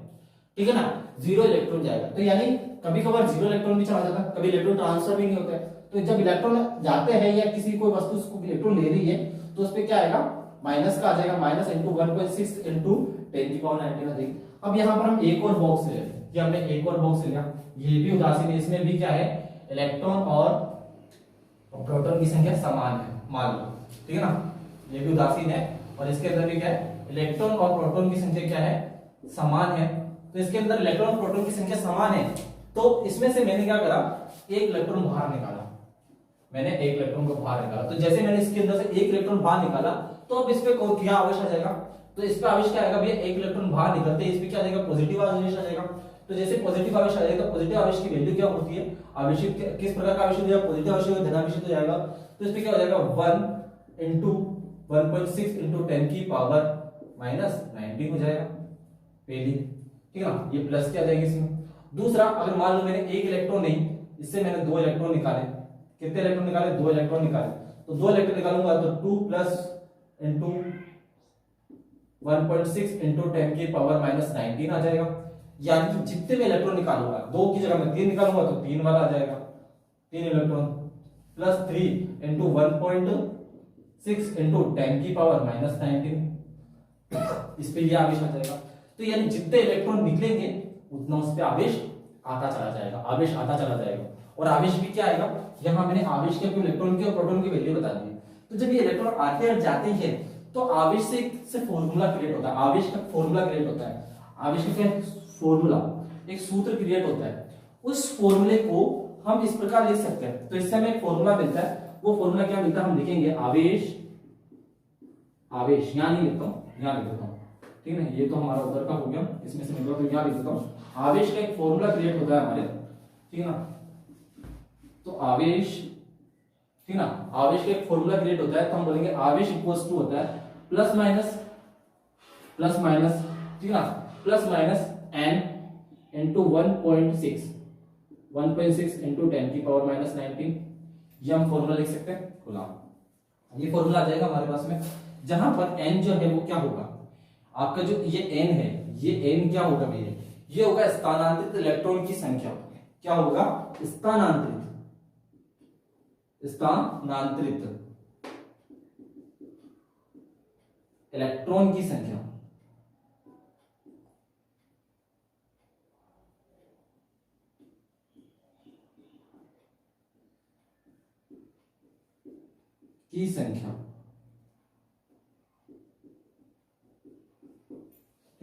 ठीक है ना, 0 इलेक्ट्रॉन जाएगा। तो यानी कभी कभार 0 इलेक्ट्रॉन भी चला जाता है, कभी इलेक्ट्रॉन ट्रांसफर भी नहीं होता है। तो जब इलेक्ट्रॉन जाते हैं या किसी कोई वस्तु उसको इलेक्ट्रॉन ले रही है तो उस पर क्या आएगा, माइनस का आ जाएगा, माइनस इंटू 1.6 इंटू 10⁻19 आ जाएगी। अब यहाँ पर हम एक और बॉक्स ले लेते हैं, ये हमने एक और बॉक्स लिया, ये भी उदासीन है, इसमें भी क्या है, इलेक्ट्रॉन और प्रोटॉन की संख्या समान है, मान लो, ठीक है ना, ये भी उदासीन है और इसके अंदर भी क्या है, इलेक्ट्रॉन और प्रोटॉन की संख्या क्या है, समान है। तो इसके अंदर इलेक्ट्रॉन और प्रोटॉन की संख्या समान है, तो इसमें से मैंने क्या करा, एक इलेक्ट्रॉन बाहर निकाला, मैंने एक इलेक्ट्रॉन को बाहर निकाला। तो जैसे मैंने इसके अंदर से एक इलेक्ट्रॉन बाहर निकाला, तो अब इस पे क्या आवेश आ जाएगा, तो इस पे आवेश क्या आएगा भैया, एक इलेक्ट्रॉन बाहर निकलते इस पे क्या आ जाएगा, पॉजिटिव आवेश आ जाएगा। तो जैसे पॉजिटिव आवेश आ जाएगा, पॉजिटिव आवेश की वैल्यू क्या होती है, आवेशित किस प्रकार का आवेश हो जाएगा, पॉजिटिव आवेश होगा, धनावेशित हो जाएगा। तो इस पे क्या हो जाएगा, 1 इंटू 1.6 इंटू 10⁻19 हो जाएगा पहली, ठीक है ना, ये प्लस क्या आ जाएगी इसमें। दूसरा, अगर मान लो मैंने एक इलेक्ट्रॉन नहीं, इससे मैंने दो इलेक्ट्रॉन निकाले, कितने इलेक्ट्रॉन निकाले, दो इलेक्ट्रॉन निकाले, तो दो इलेक्ट्रॉन निकालूंगा तो 2 प्लस इंटू 1.6 इंटू 10⁻19 आ जाएगा। यानी कि जितने में इलेक्ट्रॉन निकालूंगा, दो की जगह में 3 निकालूंगा तो 3 वाला आ जाएगा, 3 इलेक्ट्रॉन प्लस 3 इंटू 1.6 इंटू 10⁻19, इस पे ये आवेश आ जाएगा। तो यानी जितने इलेक्ट्रॉन निकलेंगे उतना उस पे आवेश आता चला जाएगा, आवेश आता चला जाएगा। और आवेश भी क्या आएगा, यहाँ मैंने आवेश के इलेक्ट्रॉन की और प्रोटॉन की वैल्यू बता दी। तो जब ये इलेक्ट्रॉन आते और जाते हैं तो आवेश से फॉर्मूला क्रिएट होता है, आवेश का फॉर्मूला क्रिएट होता है, आवेश का फॉर्मूला, एक सूत्र क्रिएट होता है। उस फॉर्मूले को हम इस प्रकार लिख सकते हैं। तो इससे हमें एक फॉर्मूला मिलता है, वो फॉर्मूला क्या मिलता है, हम लिखेंगे आवेश, आवेश यहां नहीं लिखता हूं, यहां लिख देता हूं, ठीक है ना, ये तो हमारा उधर का हो गया, इसमें से निकला तो यहां लिख देता हूं। आवेश का एक फॉर्मूला क्रिएट होता है हमारे, ठीक है ना, तो आवेश, ठीक है ना, आवेश का एक फॉर्मूला क्रिएट होता है, तो हम बोलेंगे आवेश इक्वल्स टू होता है प्लस माइनस, ठीक है ना, plus minus n into 1.6 into 10⁻19, ये हम फॉर्मूला लिख सकते हैं खुला। ये फॉर्मूला आ जाएगा हमारे पास में, जहां पर n जो है वो क्या होगा, आपका जो ये n है, ये n क्या होगा भैया, ये होगा स्थानांतरित इलेक्ट्रॉन की संख्या। क्या होगा, स्थानांतरित इलेक्ट्रॉन की संख्या,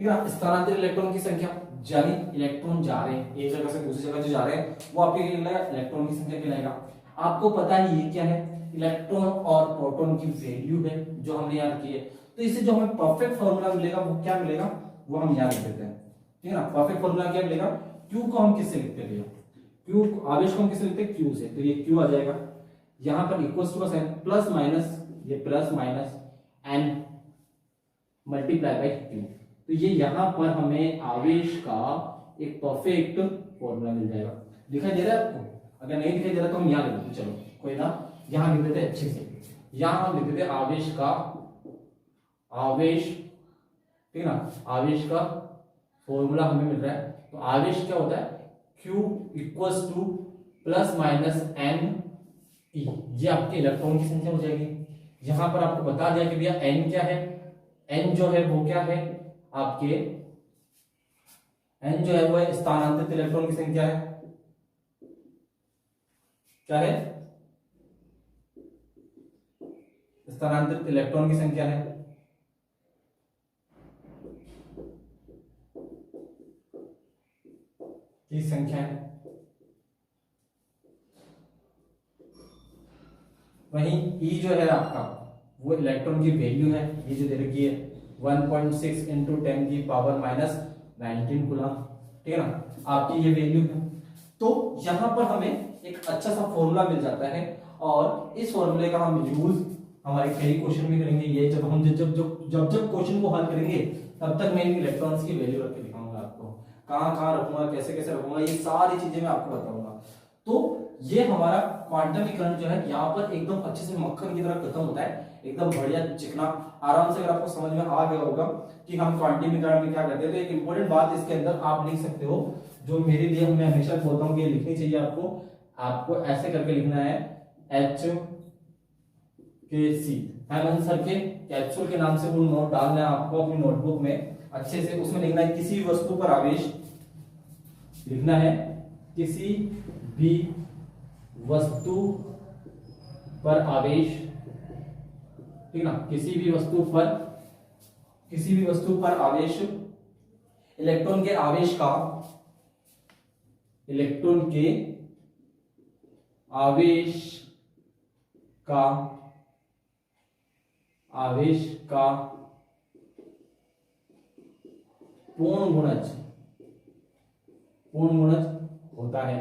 ठीक है, स्थानांतरित इलेक्ट्रॉन की संख्या, यानी इलेक्ट्रॉन जा रहे हैं एक जगह से दूसरी जगह जो जा रहे हैं, वो आपके इलेक्ट्रॉन की संख्या कहलाएगा। आपको पता है ये क्या है, इलेक्ट्रॉन और प्रोटॉन की वैल्यू है जो हमने याद की है। तो इससे जो हमें परफेक्ट फॉर्मूला मिलेगा वो क्या मिलेगा, वो हम याद रख देते हैं, ठीक है ना। परफेक्ट फॉर्मूला क्या मिलेगा, क्यू को हम किससे लिखते हैं, क्यू आवेश को हम किससे लिखते हैं, क्यू से। तो ये क्यू आ जाएगा, यहां पर इक्वल्स टू का साइन प्लस माइनस, ये plus minus n multiply by q. तो ये यहां पर हमें आवेश का एक परफेक्ट फॉर्मूला मिल जाएगा। दिखाई दे रहा है आपको, अगर नहीं दिखाई दे रहा तो हम यहां लिख देते, चलो कोई ना, यहां लिख देते अच्छे से, यहां हम लिख देते आवेश का, आवेश, ठीक है ना, आवेश का फॉर्मूला हमें मिल रहा है। तो आवेश क्या होता है, Q equals two plus minus n e, ये आपके इलेक्ट्रॉन की संख्या हो जाएगी। यहां पर आपको बता दिया कि भैया n क्या है, n जो है वो क्या है आपके, n जो है वो स्थानांतरित इलेक्ट्रॉन की संख्या है, क्या है, स्थानांतरित इलेक्ट्रॉन की संख्या है। की संख्या है, वहीं E जो है आपका वो इलेक्ट्रॉन की वैल्यू है, ये जो दे रखी है 1.6 इंटू 10⁻19 कूलम, ठीक है ना, आपकी ये वैल्यू है। तो यहां पर हमें एक अच्छा सा फॉर्मूला मिल जाता है और इस फॉर्मूले का हम यूज हमारे कई क्वेश्चन में करेंगे। ये जब हम जब क्वेश्चन को हल करेंगे तब तक मैं इन इलेक्ट्रॉन्स की वैल्यू रख के दिखाऊंगा आपको, कहां रखूंगा, कैसे कैसे रखूंगा, ये सारी चीजें मैं आपको बताऊंगा। तो ये हमारा क्वांटमीकरण जो है यहाँ पर एकदम अच्छे से मक्खन की तरह खत्म होता है, एकदम बढ़िया चिकना आराम से। अगर आपको समझ में आ गया होगा कि हम क्वांटमीकरण में क्या करते हैं, तो एक इंपॉर्टेंट बात इसके अंदर आप लिख सकते हो, जो मेरे लिए मैं हमेशा बोलता हूँ कि लिखनी चाहिए आपको ऐसे करके लिखना है, H के सी, हेमंत सर के कैप्सूल के नाम से वो नोट डालना है आपको अपनी नोटबुक में अच्छे से। उसमें लिखना है किसी भी वस्तु पर आवेश, लिखना है किसी भी वस्तु पर आवेश, ठीक ना, किसी भी वस्तु पर आवेश, इलेक्ट्रॉन के आवेश का, इलेक्ट्रॉन के आवेश का पूर्ण गुणज होता है।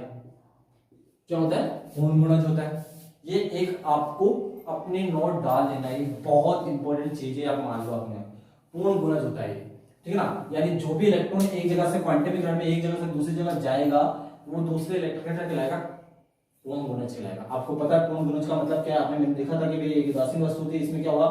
क्या होता है? पूर्ण गुणज होता है। ये एक आपको अपने नोट डाल देना है, ये बहुत इंपॉर्टेंट चीज है, आप मान लो अपने। पूर्ण गुणज होता है, ठीक है ना, यानी जो भी इलेक्ट्रॉन एक जगह से क्वांटम मेकेनिक्स में एक जगह से दूसरी जगह जाएगा वो दूसरे इलेक्ट्रॉन का कहलाएगा पूर्ण गुणज कहलाएगा। आपको पता है पूर्ण गुणज का मतलब क्या है? आपने देखा था कि भाई एक उदासीन वस्तु थी, इसमें क्या हुआ,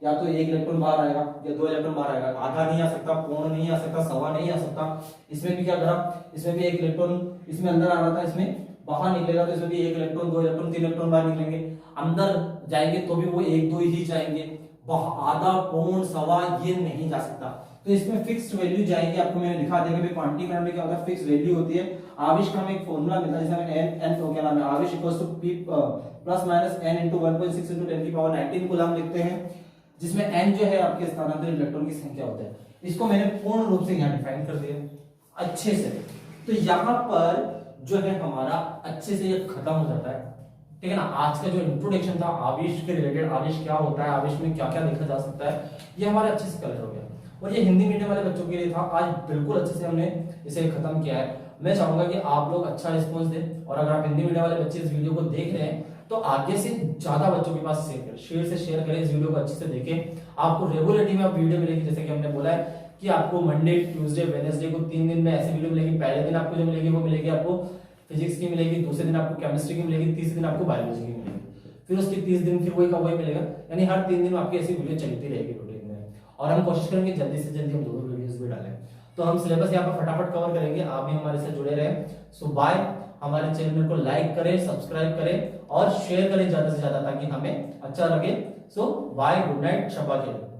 या तो एक इलेक्ट्रॉन बाहर आएगा या दो इलेक्ट्रॉन बाहर आएगा, आधा नहीं आ सकता, पूर्ण नहीं आ सकता, सवा नहीं आ सकता। इसमें भी क्या करा, इसमें भी एक इलेक्ट्रॉन इसमें अंदर आ रहा था, इसमें बाहर निकलेगा तो इसमें भी एक इलेक्ट्रॉन, दो इलेक्ट्रॉन, तीन इलेक्ट्रॉन बाहर निकलेंगे। अंदर जाएंगे तो भी वो एक दो ही जाएंगे, आधा, पूर्ण, सवा ये नहीं जा सकता। तो इसमें फिक्स्ड वैल्यू जाएंगे। आपको मैंने दिखा दिया कि क्वांटिटी मेथड में क्या होता है, फिक्स वैल्यू होती है। आवेश का हमें एक फॉर्मूला मिलता है जिसमें n तो क्या नाम है, आवेश equals to p plus minus n into 1.6 into 10 की पावर 19 कूलम लिखते हैं, जिसमें n जो है आपके स्थानांतरित इलेक्ट्रॉन की संख्या होता है। इसको मैंने पूर्ण रूप से यहाँ डिफाइन कर दिया अच्छे से। तो यहाँ पर जो है हमारा अच्छे से ये खत्म हो जाता है, ठीक है ना। आज का जो इंट्रोडक्शन था आवेश के रिलेटेड, आवेश क्या होता है, आवेश में क्या क्या देखा जा सकता है, ये हमारा अच्छे से कवर हो गया। और ये हिंदी मीडियम वाले बच्चों के लिए था, आज बिल्कुल अच्छे से हमने इसे खत्म किया है। मैं चाहूंगा कि आप लोग अच्छा रिस्पॉन्स दें, और अगर आप हिंदी मीडियम वाले बच्चे इस वीडियो को देख रहे हैं तो आगे से ज्यादा बच्चों के पास शेयर करें इस वीडियो को, अच्छे से देखें। आपको रेगुलरिटी में वीडियो मिलेगी, जैसे कि हमने बोला है कि आपको मंडे, ट्यूसडे, वेडनेसडे को 3 दिन में ऐसी वीडियो मिलेगी। पहले दिन आपको जो मिलेगी वो मिलेगी आपको फिजिक्स की मिलेगी, दूसरे दिन आपको केमिस्ट्री की मिलेगी, तीसरे दिन आपको बायोलॉजी की मिलेगी, फिर उसके 30 दिन फिर वही का वही मिलेगा। यानी हर 3 दिन में आपकी ऐसी वीडियो चलती रहेगी रूटीन में, और हम कोशिश करेंगे जल्दी से जल्दी हम दोनों वीडियोस भी डालें। तो हम सिलेबस यहाँ पर फटाफट कवर करेंगे, आप भी हमारे साथ जुड़े रहें। सो बाय, हमारे चैनल को लाइक करें, सब्सक्राइब करें और शेयर करें ज्यादा से ज्यादा, ताकि हमें अच्छा लगे। सो बाय, गुड नाइट, शब्बा खैर।